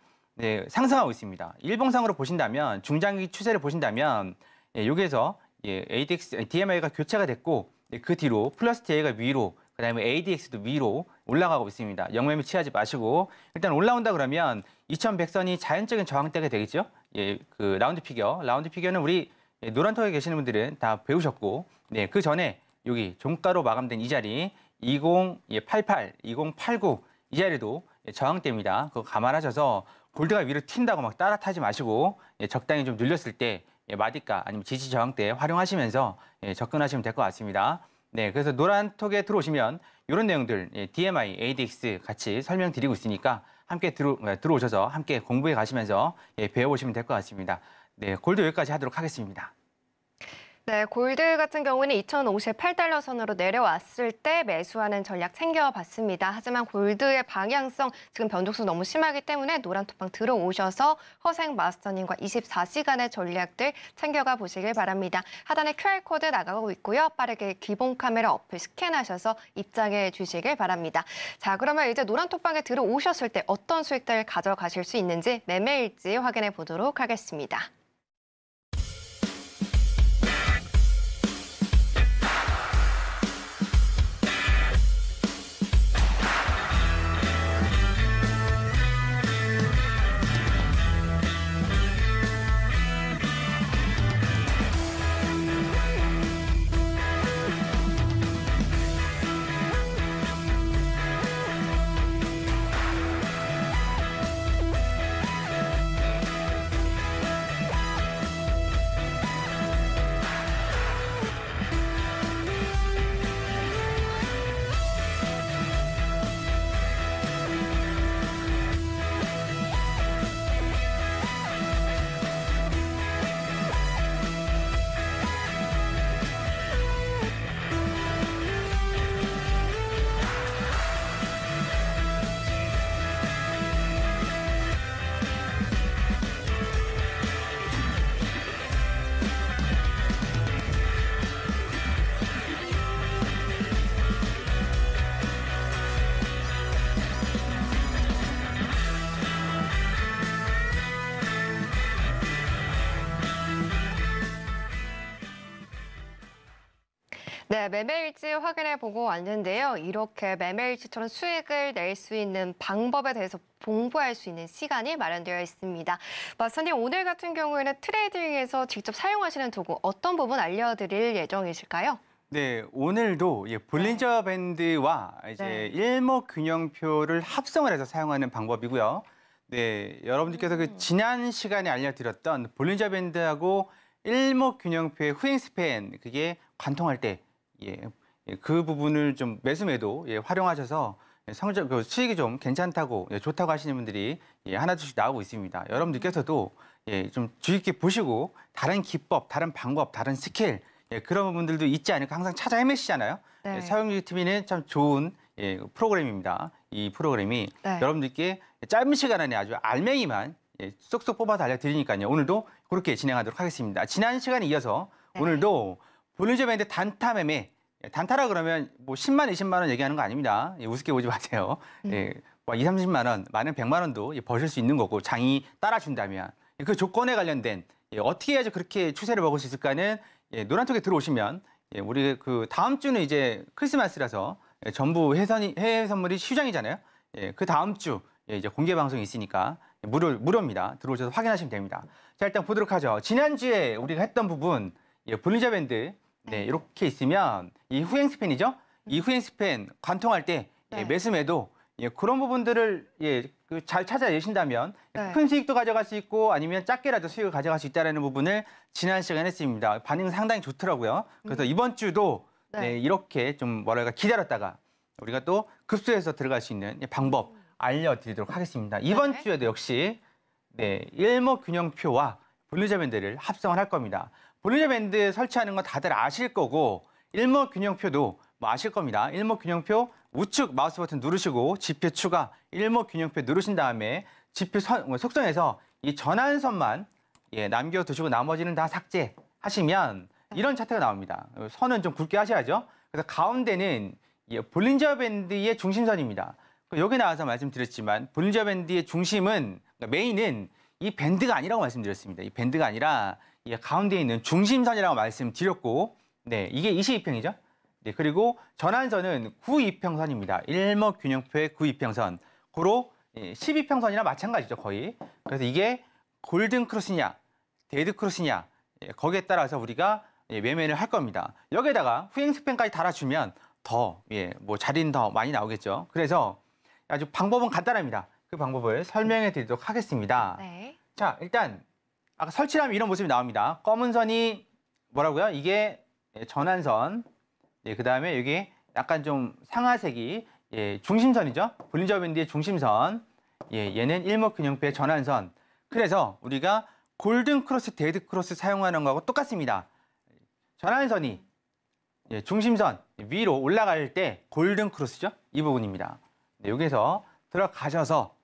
상승하고 있습니다. 일봉상으로 보신다면, 중장기 추세를 보신다면 여기에서 ADX, DMI가 교체가 됐고 그 뒤로 플러스 TA가 위로, 그다음에 ADX도 위로 올라가고 있습니다. 영매매 취하지 마시고 일단 올라온다 그러면 2100선이 자연적인 저항대가 되겠죠. 그 라운드 피겨는 우리 노란톡에 계시는 분들은 다 배우셨고, 그 전에 여기 종가로 마감된 이 자리 2088, 2089 이 자리도 저항대입니다. 그거 감안하셔서 골드가 위로 튄다고 막 따라타지 마시고 적당히 좀 눌렸을 때 마디가 아니면 지지 저항대 활용하시면서 접근하시면 될 것 같습니다. 그래서 노란톡에 들어오시면 이런 내용들 DMI, ADX 같이 설명드리고 있으니까 함께 들어오셔서 함께 공부해 가시면서 배워보시면 될 것 같습니다. 골드 여기까지 하도록 하겠습니다. 네, 골드 같은 경우는 2058달러 선으로 내려왔을 때 매수하는 전략 챙겨봤습니다. 하지만 골드의 방향성 지금 변동수 너무 심하기 때문에 노란톡방 들어오셔서 허생 마스터님과 24시간의 전략들 챙겨가 보시길 바랍니다. 하단에 QR코드 나가고 있고요. 빠르게 기본 카메라 어플 스캔하셔서 입장해 주시길 바랍니다. 자, 그러면 이제 노란톡방에 들어오셨을 때 어떤 수익들 가져가실 수 있는지 매매일지 확인해 보도록 하겠습니다. 네, 매매일지 확인해 보고 왔는데요. 이렇게 매매일지처럼 수익을 낼 수 있는 방법에 대해서 공부할 수 있는 시간이 마련되어 있습니다. 마스터님, 오늘 같은 경우에는 트레이딩에서 직접 사용하시는 도구 어떤 부분 알려드릴 예정이실까요? 네, 오늘도 볼린저 밴드와 이제 일목균형표를 합성을 해서 사용하는 방법이고요. 여러분들께서 그 지난 시간에 알려드렸던 볼린저 밴드하고 일목균형표의 후행 스팬, 그게 관통할 때 그 부분을 좀 매수매도 활용하셔서 수익이 좀 괜찮다고 좋다고 하시는 분들이 하나둘씩 나오고 있습니다. 여러분들께서도 좀 주의 깊게 보시고 다른 기법, 다른 방법, 다른 스킬 그런 부분들도 있지 않을까 항상 찾아 헤매시잖아요. 서영유 TV는 참 좋은 프로그램입니다. 이 프로그램이 여러분들께 짧은 시간 안에 아주 알맹이만 쏙쏙 뽑아서 알려드리니까요. 오늘도 그렇게 진행하도록 하겠습니다. 지난 시간에 이어서 오늘도 볼린저 밴드 단타 매매, 단타라 그러면 뭐 10만, 20만 원 얘기하는 거 아닙니다. 우습게 보지 마세요. 뭐 2, 30만 원, 많은 100만 원도 버실 수 있는 거고 장이 따라준다면 그 조건에 관련된 어떻게 해야지 그렇게 추세를 먹을 수 있을까는 노란톡에 들어오시면 우리 그 다음 주는 이제 크리스마스라서 전부 해외 선물이 휴장이잖아요. 그 다음 주 이제 공개 방송이 있으니까 무료입니다. 들어오셔서 확인하시면 됩니다. 자, 일단 보도록 하죠. 지난주에 우리가 했던 부분 볼린저 밴드 이렇게 있으면 이 후행 스팬이죠. 이 후행 스팬 관통할 때 매수매도 그런 부분들을 잘 찾아내신다면 큰 수익도 가져갈 수 있고 아니면 작게라도 수익을 가져갈 수 있다는 부분을 지난 시간에 했습니다. 반응 상당히 좋더라고요. 그래서 이번 주도 이렇게 좀 뭐랄까 기다렸다가 우리가 또 급수해서 들어갈 수 있는 방법 알려드리도록 하겠습니다. 이번 주에도 역시 일목균형표와 볼린저 밴드를 합성을 할 겁니다. 볼린저 밴드 설치하는 거 다들 아실 거고 일목균형표도 뭐 아실 겁니다. 일목균형표 우측 마우스 버튼 누르시고 지표 추가, 일목균형표 누르신 다음에 지표 속성에서 이 전환선만 남겨두시고 나머지는 다 삭제하시면 이런 차트가 나옵니다. 선은 좀 굵게 하셔야죠. 그래서 가운데는 볼린저 밴드의 중심선입니다. 여기 나와서 말씀드렸지만 볼린저 밴드의 중심은, 그러니까 메인은 이 밴드가 아니라고 말씀드렸습니다. 이 밴드가 아니라 이 가운데 있는 중심선이라고 말씀드렸고, 네, 이게 22평이죠. 네, 그리고 전환선은 9이평선입니다. 일목균형표의 9이평선. 고로 12평선이나 마찬가지죠, 거의. 그래서 이게 골든 크로스냐, 데드 크로스냐, 거기에 따라서 우리가 매매를 할 겁니다. 여기에다가 후행 스팬까지 달아주면 더, 뭐 자리는 더 많이 나오겠죠. 그래서 아주 방법은 간단합니다. 그 방법을 설명해 드리도록 하겠습니다. 네. 자, 일단 아까 설치하면 이런 모습이 나옵니다. 검은 선이 뭐라고요? 이게 전환선. 그 다음에 여기 약간 좀 상하색이 중심선이죠. 볼린저 밴드의 중심선. 얘는 일목균형표의 전환선. 그래서 우리가 골든 크로스, 데드 크로스 사용하는 거하고 똑같습니다. 전환선이 중심선 위로 올라갈 때 골든 크로스죠. 이 부분입니다. 여기서 들어가셔서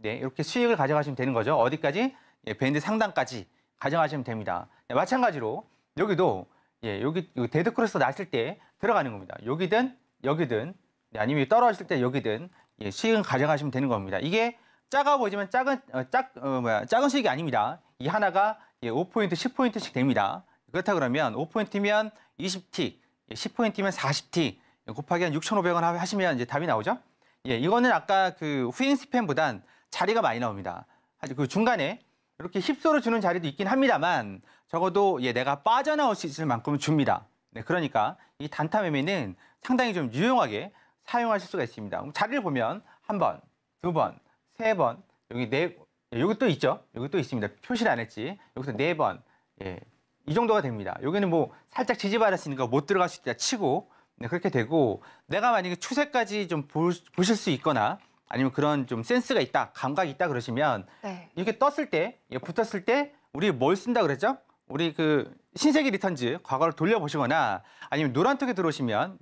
이렇게 수익을 가져가시면 되는 거죠. 어디까지? 밴드 상단까지 가져가시면 됩니다. 마찬가지로 여기도 여기 데드 크로스 났을 때 들어가는 겁니다. 여기든 여기든 아니면 떨어졌을 때 여기든 수익을 가져가시면 되는 겁니다. 이게 작아 보이지만 작은 수익이 아닙니다. 이 하나가 5포인트, 10포인트씩 됩니다. 그렇다 그러면 5포인트면 20T, 10포인트면 40T 곱하기 한 6,500원 하시면 이제 답이 나오죠. 이거는 아까 그 후행 스팸보단 자리가 많이 나옵니다. 그 중간에 이렇게 힙소로 주는 자리도 있긴 합니다만 적어도 내가 빠져나올 수 있을 만큼은 줍니다. 네, 그러니까 이 단타 매매는 상당히 좀 유용하게 사용하실 수가 있습니다. 자리를 보면 한 번, 두 번, 세 번, 여기 또 있죠. 여기 또 있습니다. 표시를 안 했지. 여기서 네 번, 이 정도가 됩니다. 여기는 뭐 살짝 지지받았으니까 못 들어갈 수 있다 치고 그렇게 되고, 내가 만약에 추세까지 좀 보실 수 있거나 아니면 그런 좀 센스가 있다, 감각이 있다 그러시면 이렇게 떴을 때, 붙었을 때 우리 뭘 쓴다 그랬죠? 우리 그 신세계 리턴즈 과거를 돌려보시거나 아니면 노란톡에 들어오시면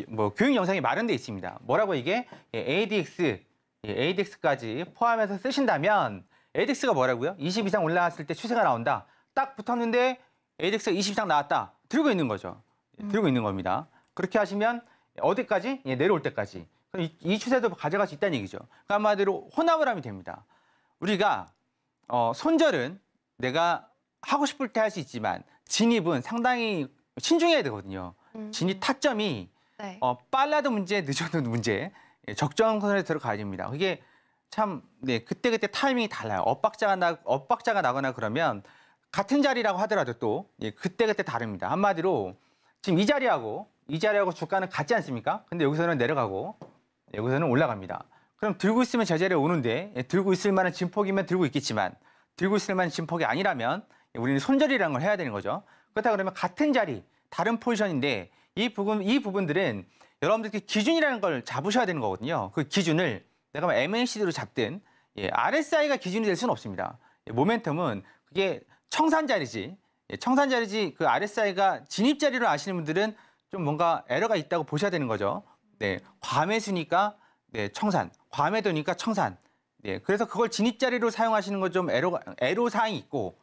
뭐 교육 영상이 마련돼 있습니다. 뭐라고 이게 ADX까지 포함해서 쓰신다면 ADX가 뭐라고요? 20 이상 올라왔을 때 추세가 나온다. 딱 붙었는데 ADX가 20 이상 나왔다. 들고 있는 거죠. 들고 있는 겁니다. 그렇게 하시면 어디까지? 내려올 때까지. 그럼 이 추세도 가져갈 수 있다는 얘기죠. 그 한마디로 혼합을 하면 됩니다. 우리가 손절은 내가 하고 싶을 때 할 수 있지만 진입은 상당히 신중해야 되거든요. 진입 타점이 빨라도 문제, 늦어도 문제, 적정선에 들어가야 됩니다. 그게 참 그때그때 타이밍이 달라요. 엇박자가 나거나 그러면 같은 자리라고 하더라도 또 그때그때 다릅니다. 한마디로 지금 이 자리하고 주가는 같지 않습니까? 근데 여기서는 내려가고 여기서는 올라갑니다. 그럼 들고 있으면 제자리에 오는데 들고 있을 만한 진폭이면 들고 있겠지만 들고 있을 만한 진폭이 아니라면 우리는 손절이라는 걸 해야 되는 거죠. 그렇다 그러면 같은 자리, 다른 포지션인데 이 부분들은 여러분들께 기준이라는 걸 잡으셔야 되는 거거든요. 그 기준을 내가 MACD로 잡든 RSI가 기준이 될 수는 없습니다. 모멘텀은 그게 청산자리지 그 RSI가 진입자리로 아시는 분들은 좀 뭔가 에러가 있다고 보셔야 되는 거죠. 과매수니까 청산, 과매도니까 청산. 그래서 그걸 진입자리로 사용하시는 건 좀 애로 사항이 있고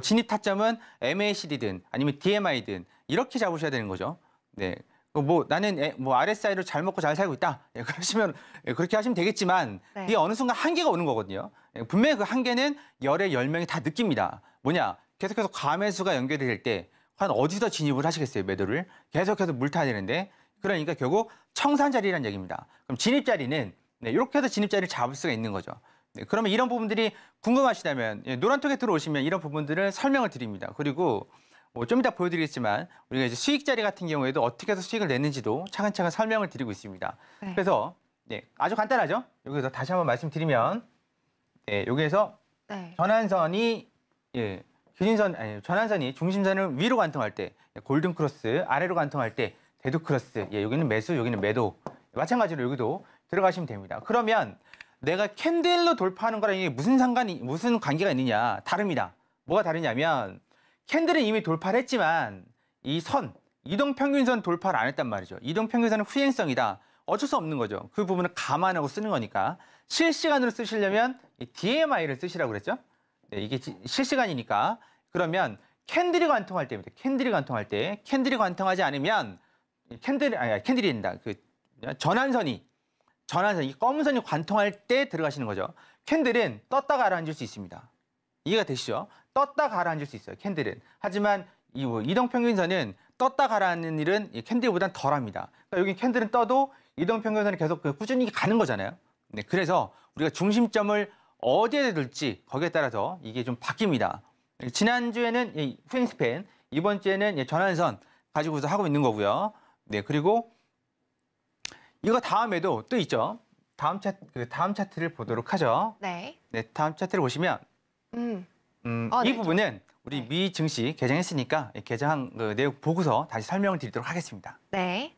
진입 타점은 MACD든 아니면 DMI든 이렇게 잡으셔야 되는 거죠. 나는 RSI로 잘 먹고 잘 살고 있다. 그러시면 그렇게 하시면 되겠지만 이게 어느 순간 한계가 오는 거거든요. 분명히 그 한계는 열의 10명이 다 느낍니다. 뭐냐? 계속해서 과매수가 연결이 될 때 한 어디서 진입을 하시겠어요, 매도를? 계속해서 물 타야 되는데 그러니까 결국 청산자리라는 얘기입니다. 그럼 진입자리는 이렇게 해서 진입자리를 잡을 수가 있는 거죠. 그러면 이런 부분들이 궁금하시다면 노란톡에 들어오시면 이런 부분들을 설명을 드립니다. 그리고 좀 이따 보여드리겠지만 우리가 이제 수익자리 같은 경우에도 어떻게 해서 수익을 냈는지도 차근차근 설명을 드리고 있습니다. 그래서 아주 간단하죠. 여기서 다시 한번 말씀드리면 여기에서 전환선이 전환선이 중심선을 위로 관통할 때 골든 크로스, 아래로 관통할 때 데드 크로스, 여기는 매수, 여기는 매도. 마찬가지로 여기도 들어가시면 됩니다. 그러면 내가 캔들로 돌파하는 거랑 이게 무슨 관계가 있느냐? 다릅니다. 뭐가 다르냐면 캔들은 이미 돌파를 했지만 이 이동평균선 돌파를 안 했단 말이죠. 이동평균선은 후행성이다. 어쩔 수 없는 거죠. 그 부분을 감안하고 쓰는 거니까. 실시간으로 쓰시려면 이 DMI를 쓰시라고 그랬죠. 네, 이게 실시간이니까. 그러면 캔들이 관통할 때입니다. 캔들이 관통할 때. 캔들이 관통하지 않으면 캔들이 된다. 그 전환선이 검은 선이 관통할 때 들어가시는 거죠. 캔들은 떴다 가라앉을 수 있습니다. 이해가 되시죠? 떴다 가라앉을 수 있어요. 캔들은. 하지만 이 이동평균선은 떴다 가라앉는 일은 이 캔들보단 덜합니다. 그러니까 여기 캔들은 떠도 이동평균선이 계속 꾸준히 가는 거잖아요. 네, 그래서 우리가 중심점을 어디에 둘지 거기에 따라서 이게 좀 바뀝니다. 지난주에는 이 후행스팬, 이번 주에는 전환선 가지고서 하고 있는 거고요. 네, 그리고 이거 다음에도 또 있죠. 다음 차트를 보도록 하죠. 네. 네, 다음 차트를 보시면 이 부분은 우리 미 증시 개장했으니까 개장 내용 보고서 다시 설명을 드리도록 하겠습니다. 네.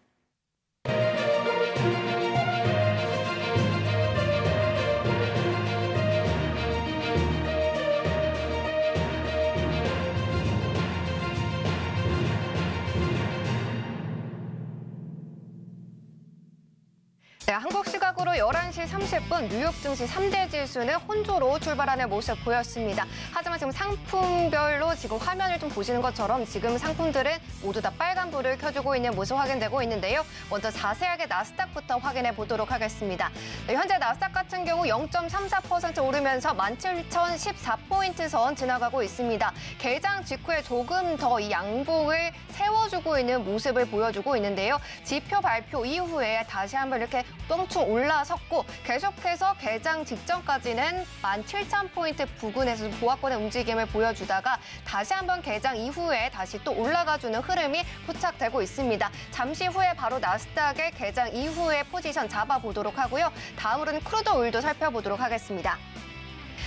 네, 한국 시각으로 11시 30분 뉴욕 증시 3대 지수는 혼조로 출발하는 모습 보였습니다. 하지만 지금 상품별로 지금 화면을 좀 보시는 것처럼 지금 상품들은 모두 다 빨간불을 켜주고 있는 모습 확인되고 있는데요. 먼저 자세하게 나스닥부터 확인해 보도록 하겠습니다. 네, 현재 나스닥 같은 경우 0.34% 오르면서 17,014포인트 선 지나가고 있습니다. 개장 직후에 조금 더 이 양봉을 세워주고 있는 모습을 보여주고 있는데요. 지표 발표 이후에 다시 한번 이렇게 똥충 올라섰고 계속해서 개장 직전까지는 17,000포인트 부근에서 보합권의 움직임을 보여주다가 다시 한번 개장 이후에 다시 또 올라가주는 흐름이 포착되고 있습니다. 잠시 후에 바로 나스닥의 개장 이후에 포지션 잡아보도록 하고요. 다음으로는 크루드 오일도 살펴보도록 하겠습니다.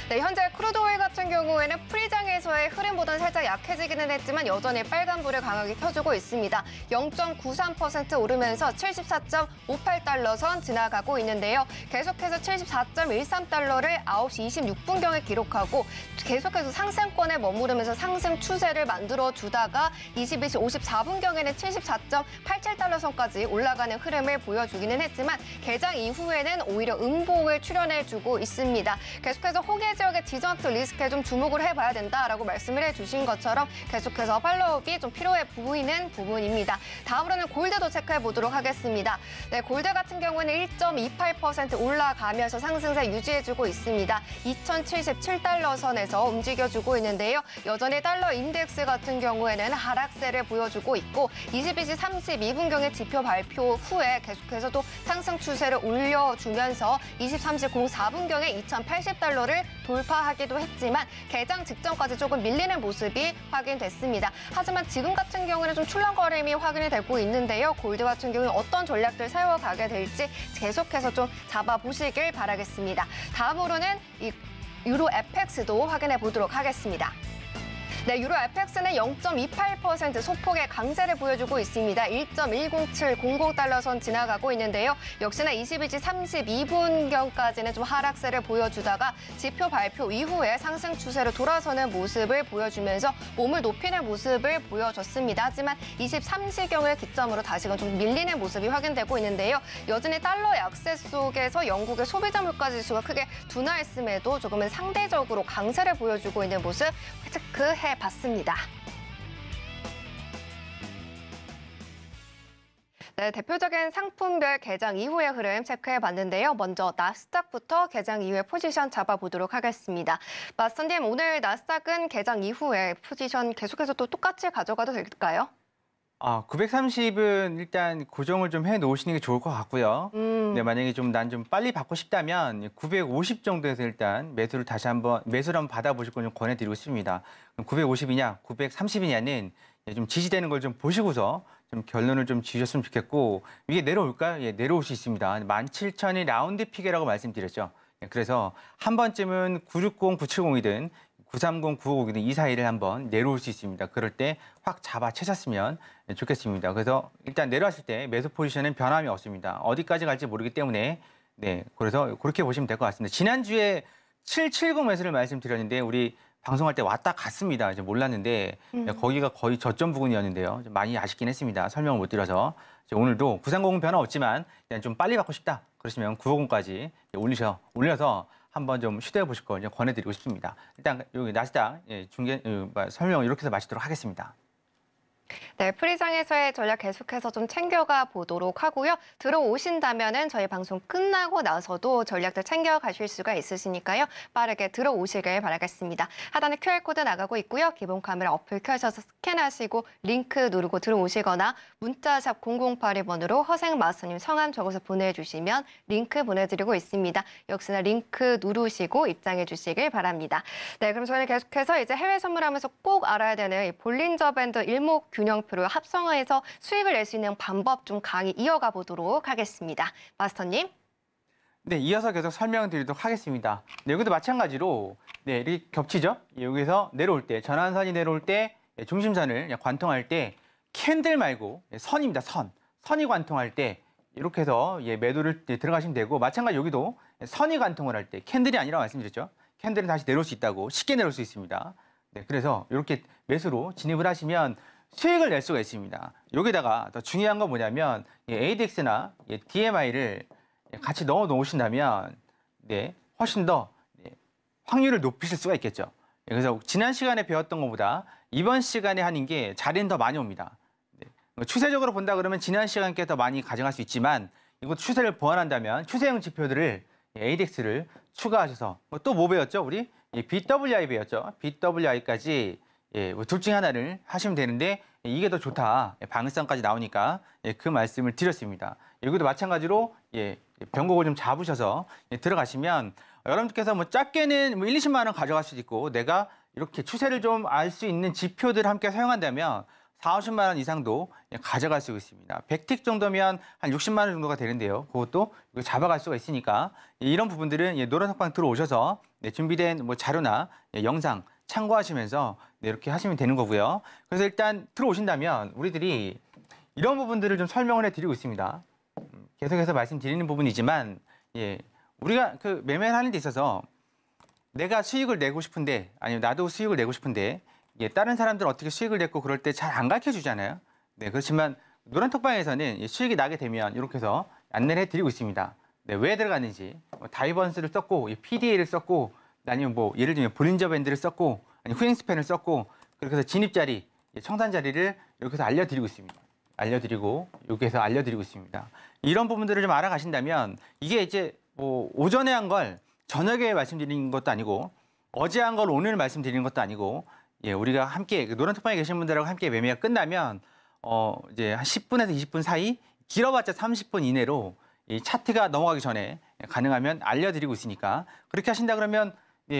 네, 현재 크루드 오일 같은 경우에는 프리장에서의 흐름보다는 살짝 약해지기는 했지만 여전히 빨간불을 강하게 켜주고 있습니다. 0.93% 오르면서 74.58달러 선 지나가고 있는데요. 계속해서 74.13달러를 9시 26분경에 기록하고 계속해서 상승권에 머무르면서 상승 추세를 만들어주다가 22시 54분경에는 74.87달러 선까지 올라가는 흐름을 보여주기는 했지만 개장 이후에는 오히려 음봉을 출현해주고 있습니다. 계속해서 호계 지역의 지정학적 리스크에 좀 주목을 해봐야 된다라고 말씀을 해주신 것처럼 계속해서 팔로우업이 좀 필요해 보이는 부분입니다. 다음으로는 골드도 체크해 보도록 하겠습니다. 네, 골드 같은 경우는 1.28% 올라가면서 상승세 유지해주고 있습니다. 2,077달러 선에서 움직여주고 있는데요. 여전히 달러 인덱스 같은 경우에는 하락세를 보여주고 있고 22시 32분경의 지표 발표 후에 계속해서 또 상승 추세를 올려주면서 23시 04분경에 2,080달러를 돌파하기도 했지만 개장 직전까지 조금 밀리는 모습이 확인됐습니다. 하지만 지금 같은 경우는 좀 출렁거림이 확인이 되고 있는데요. 골드 같은 경우는 어떤 전략들 세워가게 될지 계속해서 좀 잡아보시길 바라겠습니다. 다음으로는 이 유로 FX도 확인해 보도록 하겠습니다. 네, 유로 FX는 0.28% 소폭의 강세를 보여주고 있습니다. 1.10700달러 선 지나가고 있는데요. 역시나 22시 32분경까지는 좀 하락세를 보여주다가 지표 발표 이후에 상승 추세로 돌아서는 모습을 보여주면서 몸을 높이는 모습을 보여줬습니다. 하지만 23시경을 기점으로 다시금 좀 밀리는 모습이 확인되고 있는데요. 여전히 달러 약세 속에서 영국의 소비자 물가 지수가 크게 둔화했음에도 조금은 상대적으로 강세를 보여주고 있는 모습 체크해 봤습니다. 네, 대표적인 상품별 개장 이후의 흐름 체크해 봤는데요. 먼저 나스닥부터 개장 이후의 포지션 잡아보도록 하겠습니다. 마스터님, 오늘 나스닥은 개장 이후에 포지션 계속해서 또 똑같이 가져가도 될까요? 930은 일단 고정을 좀 해놓으시는 게 좋을 것 같고요. 네, 만약에 난 좀 빨리 받고 싶다면 950 정도에서 일단 매수를 한번 받아보실 걸 좀 권해드리고 싶습니다. 950이냐, 930이냐는 좀 지지되는 걸 좀 보시고서 좀 결론을 좀 지으셨으면 좋겠고, 이게 내려올까요? 예, 내려올 수 있습니다. 17,000이 라운드 피게라고 말씀드렸죠. 그래서 한 번쯤은 960, 970이든 930, 950이든 이 사이를 한번 내려올 수 있습니다. 그럴 때 확 잡아채셨으면 좋겠습니다. 그래서 일단 내려왔을 때 매수 포지션은 변함이 없습니다. 어디까지 갈지 모르기 때문에 그래서 그렇게 보시면 될 것 같습니다. 지난주에 770 매수를 말씀드렸는데 우리 방송할 때 왔다 갔습니다. 이제 몰랐는데 거기가 거의 저점 부근이었는데요. 좀 많이 아쉽긴 했습니다. 설명을 못 드려서. 오늘도 930은 변화 없지만 그냥 좀 빨리 받고 싶다. 그러시면 950까지 올려서 한번 좀 시도해 보실 걸 권해드리고 싶습니다. 일단 여기 나스닥 설명 이렇게 해서 마치도록 하겠습니다. 네, 프리장에서의 전략 계속해서 좀 챙겨가 보도록 하고요. 들어오신다면은 저희 방송 끝나고 나서도 전략들 챙겨가실 수가 있으시니까요. 빠르게 들어오시길 바라겠습니다. 하단에 QR코드 나가고 있고요. 기본 카메라 어플 켜셔서 스캔하시고 링크 누르고 들어오시거나 문자샵 0082번으로 허생마스터님 성함 적어서 보내주시면 링크 보내드리고 있습니다. 역시나 링크 누르시고 입장해 주시길 바랍니다. 네, 그럼 저희는 계속해서 이제 해외 선물하면서 꼭 알아야 되는 이 볼린저 밴드 일목균형표를 합성해서 수익을 낼 수 있는 방법 좀 강의 이어가 보도록 하겠습니다. 마스터님. 네, 이어서 계속 설명드리도록 하겠습니다. 네, 여기도 마찬가지로 이렇게 겹치죠? 여기서 내려올 때, 전환선이 내려올 때 중심선을 관통할 때 캔들 말고 선입니다. 선이 관통할 때 이렇게 해서 매도를 들어가시면 되고, 마찬가지 여기도 선이 관통을 할 때 캔들이 아니라 말씀드렸죠. 캔들은 다시 내려올 수 있다고, 쉽게 내려올 수 있습니다. 네, 그래서 이렇게 매수로 진입을 하시면 수익을 낼 수가 있습니다. 여기다가 더 중요한 건 뭐냐면 ADX나 DMI를 같이 넣어 놓으신다면 훨씬 더 확률을 높이실 수가 있겠죠. 그래서 지난 시간에 배웠던 것보다 이번 시간에 하는 게 자리는 더 많이 옵니다. 추세적으로 본다 그러면 지난 시간께 더 많이 가져갈 수 있지만 이거 추세를 보완한다면 추세형 지표들을 ADX를 추가하셔서 또 뭐 배웠죠? 우리 BWI 배웠죠. BWI까지 둘 중에 하나를 하시면 되는데 이게 더 좋다. 방향성까지 나오니까 그 말씀을 드렸습니다. 여기도 마찬가지로 변곡을 좀 잡으셔서 들어가시면 여러분들께서 뭐 작게는 1, 20만 원 가져갈 수도 있고 내가 이렇게 추세를 좀 알 수 있는 지표들을 함께 사용한다면 4, 50만 원 이상도 가져갈 수 있습니다. 100틱 정도면 한 60만 원 정도가 되는데요. 그것도 잡아갈 수가 있으니까 이런 부분들은 노란톡방 들어오셔서 준비된 뭐 자료나 영상 참고하시면서 이렇게 하시면 되는 거고요. 그래서 일단 들어오신다면 우리들이 이런 부분들을 좀 설명을 해드리고 있습니다. 계속해서 말씀드리는 부분이지만 우리가 그 매매를 하는 데 있어서 내가 수익을 내고 싶은데 아니면 나도 수익을 내고 싶은데 다른 사람들은 어떻게 수익을 냈고 그럴 때 잘 안 가르쳐주잖아요. 네, 그렇지만 노란톡방에서는 수익이 나게 되면 이렇게 해서 안내를 해드리고 있습니다. 네, 왜 들어갔는지 다이번스를 썼고 PDA를 썼고 아니면 뭐 예를 들면 볼린저 밴드를 썼고 아니면 후행스팬을 썼고 그렇게 해서 진입 자리, 청산 자리를 이렇게 해서 알려드리고 있습니다. 여기에서 알려드리고 있습니다. 이런 부분들을 좀 알아가신다면 이게 이제 뭐 오전에 한 걸 저녁에 말씀드리는 것도 아니고 어제 한 걸 오늘 말씀드리는 것도 아니고 우리가 함께 노란톡방에 계신 분들하고 함께 매매가 끝나면 이제 한 10분에서 20분 사이 길어봤자 30분 이내로 이 차트가 넘어가기 전에 가능하면 알려드리고 있으니까 그렇게 하신다 그러면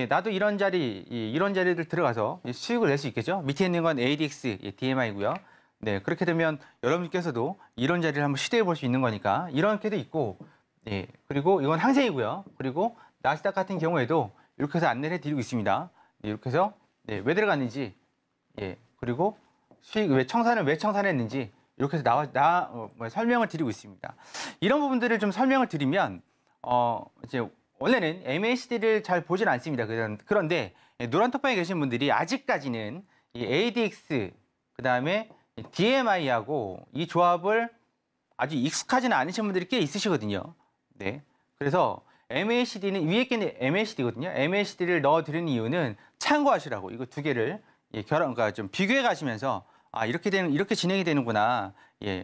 나도 이런 자리들 들어가서 수익을 낼 수 있겠죠. 밑에 있는 건 ADX, DMI고요. 네, 그렇게 되면 여러분께서도 이런 자리를 한번 시도해 볼 수 있는 거니까 이렇게도 있고, 그리고 이건 항세이고요. 그리고 나스닥 같은 경우에도 이렇게 해서 안내를 해드리고 있습니다. 이렇게 해서 왜 들어갔는지, 그리고 수익 왜 청산했는지 이렇게 해서 설명을 드리고 있습니다. 이런 부분들을 좀 설명을 드리면 이제 원래는 MACD를 잘 보진 않습니다. 그런데 노란톡방에 계신 분들이 아직까지는 이 ADX 그다음에 DMI하고 이 조합을 아주 익숙하지는 않으신 분들이 꽤 있으시거든요. 네, 그래서 MACD는 위에 게 MACD거든요. MACD를 넣어드리는 이유는 참고하시라고 이거 두 개를 그러니까 좀 비교해 가시면서 이렇게 진행이 되는구나.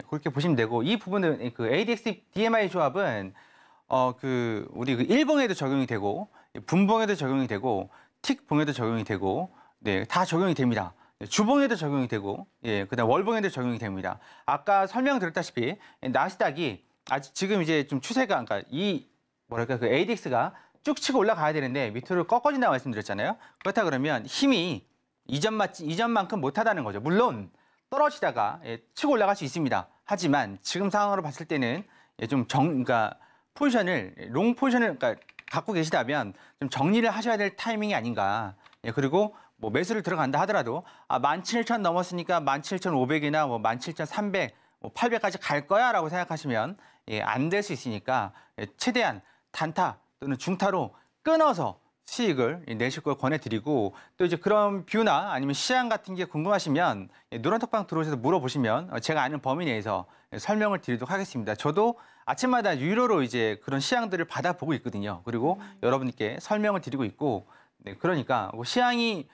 그렇게 보시면 되고 이 부분은 그 ADX DMI 조합은 우리 그 일봉에도 적용이 되고 분봉에도 적용이 되고 틱봉에도 적용이 되고 다 적용이 됩니다. 주봉에도 적용이 되고 그다음 월봉에도 적용이 됩니다. 아까 설명드렸다시피 나스닥이 아직 지금 이제 좀 추세가 그러니까 그 ADX가 쭉 치고 올라가야 되는데 밑으로 꺾어진다고 말씀드렸잖아요. 그렇다 그러면 힘이 이전만큼 못하다는 거죠. 물론 떨어지다가 치고 올라갈 수 있습니다. 하지만 지금 상황으로 봤을 때는 그러니까 롱 포지션을 그러니까 갖고 계시다면 좀 정리를 하셔야 될 타이밍이 아닌가. 그리고 뭐 매수를 들어간다 하더라도 17,000 넘었으니까 17,500이나 뭐 17,300, 800까지 갈 거야라고 생각하시면 안 될 수 있으니까 최대한 단타 또는 중타로 끊어서 수익을 내실 걸 권해드리고 또 이제 그런 뷰나 아니면 시장 같은 게 궁금하시면 노란톡방 들어오셔서 물어보시면 제가 아는 범위 내에서 설명을 드리도록 하겠습니다. 저도 아침마다 유료로 이제 그런 시향들을 받아보고 있거든요. 그리고 여러분께 설명을 드리고 있고 네, 그러니까 시향이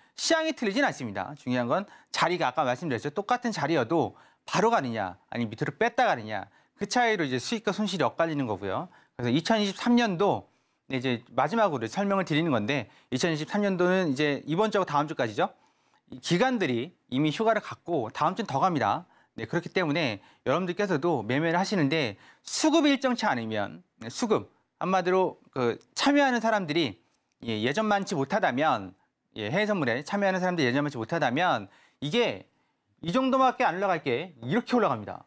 틀리진 않습니다. 중요한 건 자리가 아까 말씀드렸죠. 똑같은 자리여도 바로 가느냐 아니면 밑으로 뺐다 가느냐 그 차이로 이제 수익과 손실이 엇갈리는 거고요. 그래서 2023년도 이제 마지막으로 설명을 드리는 건데 2023년도는 이제 이번 주하고 다음 주까지죠. 기관들이 이미 휴가를 갖고 다음 주는 더 갑니다. 네, 그렇기 때문에 여러분들께서도 매매를 하시는데 수급이 일정치 않으면 수급 한마디로 그 참여하는 사람들이 예전만치 못하다면 해외 선물에 참여하는 사람들이 예전만치 못하다면 이게 이 정도밖에 안 올라갈 게 이렇게 올라갑니다.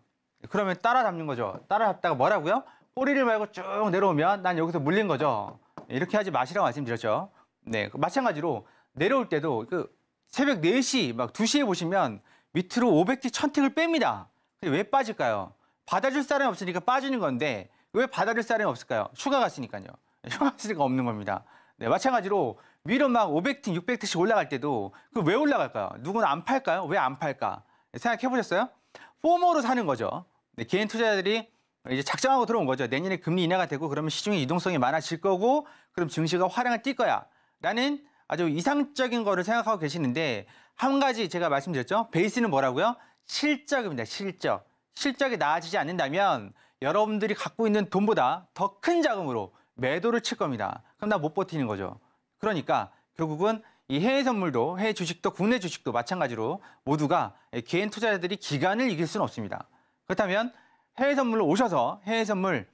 그러면 따라잡는 거죠. 따라잡다가 뭐라고요? 꼬리를 말고 쭉 내려오면 난 여기서 물린 거죠. 이렇게 하지 마시라고 말씀드렸죠. 네, 마찬가지로 내려올 때도 그 새벽 4시, 막 2시에 보시면 밑으로 500티, 1000틱을 뺍니다. 왜 빠질까요? 받아줄 사람이 없으니까 빠지는 건데 왜 받아줄 사람이 없을까요? 휴가 갔으니까요. 휴가 갔으니까 없는 겁니다. 네, 마찬가지로 위로 막 500티, 600티씩 올라갈 때도 그 왜 올라갈까요? 누구는 안 팔까요? 왜 안 팔까? 생각해 보셨어요? 포모로 사는 거죠. 네, 개인 투자자들이 이제 작정하고 들어온 거죠. 내년에 금리 인하가 되고 그러면 시중의 유동성이 많아질 거고 그럼 증시가 화랑을 띌 거야. 라는 아주 이상적인 거를 생각하고 계시는데 한 가지 제가 말씀드렸죠. 베이스는 뭐라고요? 실적입니다. 실적. 실적이 나아지지 않는다면 여러분들이 갖고 있는 돈보다 더 큰 자금으로 매도를 칠 겁니다. 그럼 나 못 버티는 거죠. 그러니까 결국은 이 해외 선물도 해외 주식도 국내 주식도 마찬가지로 모두가 개인 투자자들이 기간을 이길 수는 없습니다. 그렇다면 해외 선물로 오셔서 해외 선물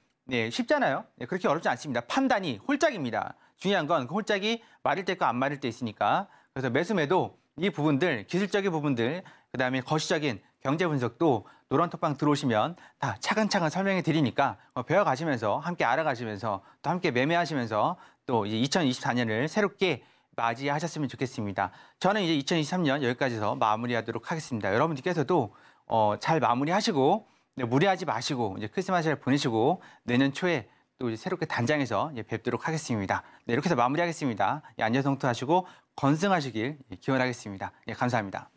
쉽잖아요. 그렇게 어렵지 않습니다. 판단이 홀짝입니다. 중요한 건 그 홀짝이 마를 때과 안 마를 때 있으니까 그래서 매수매도 이 부분들 기술적인 부분들 그다음에 거시적인 경제 분석도 노란톡방 들어오시면 다 차근차근 설명해 드리니까 배워가시면서 함께 알아가시면서 또 함께 매매하시면서 또 이제 2024년을 새롭게 맞이하셨으면 좋겠습니다. 저는 이제 2023년 여기까지서 마무리하도록 하겠습니다. 여러분들께서도 잘 마무리하시고 무리하지 마시고 이제 크리스마스 잘 보내시고 내년 초에 또 이제 새롭게 단장해서 뵙도록 하겠습니다. 네, 이렇게 해서 마무리하겠습니다. 안전성투하시고 건승하시길 기원하겠습니다. 감사합니다.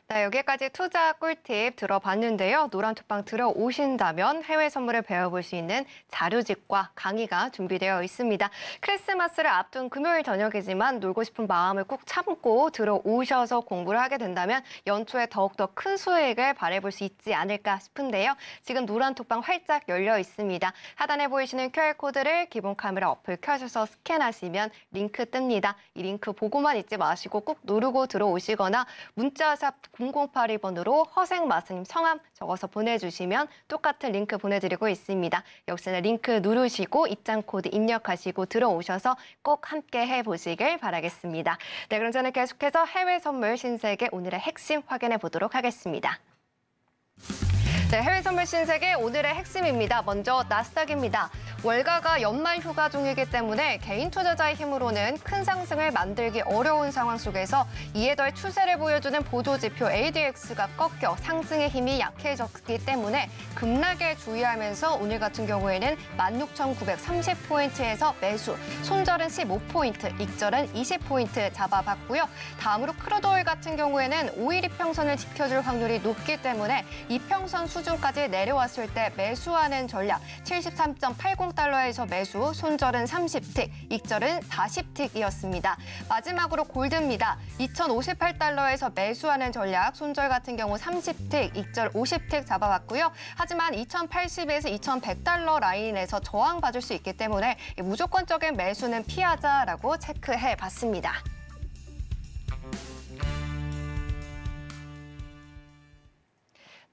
네, 여기까지 투자 꿀팁 들어봤는데요. 노란톡방 들어오신다면 해외 선물을 배워볼 수 있는 자료집과 강의가 준비되어 있습니다. 크리스마스를 앞둔 금요일 저녁이지만 놀고 싶은 마음을 꾹 참고 들어오셔서 공부를 하게 된다면 연초에 더욱더 큰 수익을 바라볼 수 있지 않을까 싶은데요. 지금 노란톡방 활짝 열려 있습니다. 하단에 보이시는 QR코드를 기본 카메라 어플 켜셔서 스캔하시면 링크 뜹니다. 이 링크 보고만 있지 마시고 꾹 누르고 들어오시거나 문자샵 0082번으로 허생마스님 성함 적어서 보내주시면 똑같은 링크 보내드리고 있습니다. 역시나 링크 누르시고 입장 코드 입력하시고 들어오셔서 꼭 함께 해보시길 바라겠습니다. 네, 그럼 저는 계속해서 해외 선물 신세계 오늘의 핵심 확인해 보도록 하겠습니다. 네, 해외 선물 신세계 오늘의 핵심입니다. 먼저 나스닥입니다. 월가가 연말 휴가 중이기 때문에 개인 투자자의 힘으로는 큰 상승을 만들기 어려운 상황 속에서 이에 더해 추세를 보여주는 보조지표 ADX가 꺾여 상승의 힘이 약해졌기 때문에 급락에 주의하면서 오늘 같은 경우에는 16,930포인트에서 매수, 손절은 15포인트, 익절은 20포인트 잡아봤고요. 다음으로 크루드오일 같은 경우에는 5일 이평선을 지켜줄 확률이 높기 때문에 이평선 수준까지 내려왔을 때 매수하는 전략 73.80달러에서 매수, 손절은 30틱, 익절은 40틱이었습니다. 마지막으로 골드입니다. 2,058달러에서 매수하는 전략, 손절 같은 경우 30틱, 익절 50틱 잡아봤고요. 하지만 2,080에서 2,100달러 라인에서 저항받을 수 있기 때문에 무조건적인 매수는 피하자라고 체크해봤습니다.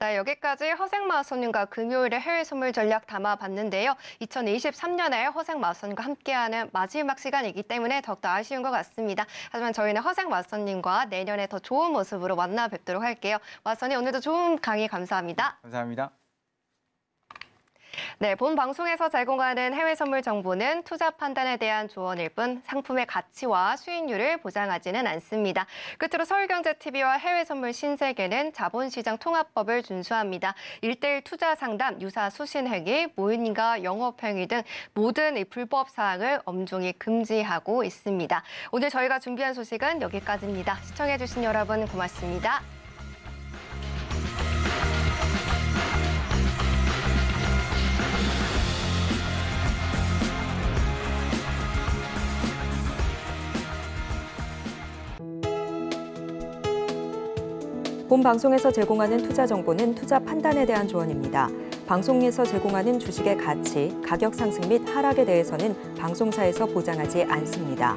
네, 여기까지 허생마선님과 금요일에 해외 선물 전략 담아봤는데요. 2023년에 허생마선님과 함께하는 마지막 시간이기 때문에 더욱더 아쉬운 것 같습니다. 하지만 저희는 허생마선님과 내년에 더 좋은 모습으로 만나 뵙도록 할게요. 마선님 오늘도 좋은 강의 감사합니다. 감사합니다. 네, 본 방송에서 제공하는 해외 선물 정보는 투자 판단에 대한 조언일 뿐 상품의 가치와 수익률을 보장하지는 않습니다. 끝으로 서울경제TV와 해외 선물 신세계는 자본시장 통합법을 준수합니다. 1:1 투자 상담, 유사 수신행위, 모임과 영업행위 등 모든 불법 사항을 엄중히 금지하고 있습니다. 오늘 저희가 준비한 소식은 여기까지입니다. 시청해주신 여러분 고맙습니다. 본 방송에서 제공하는 투자 정보는 투자 판단에 대한 조언입니다. 방송에서 제공하는 주식의 가치, 가격 상승 및 하락에 대해서는 방송사에서 보장하지 않습니다.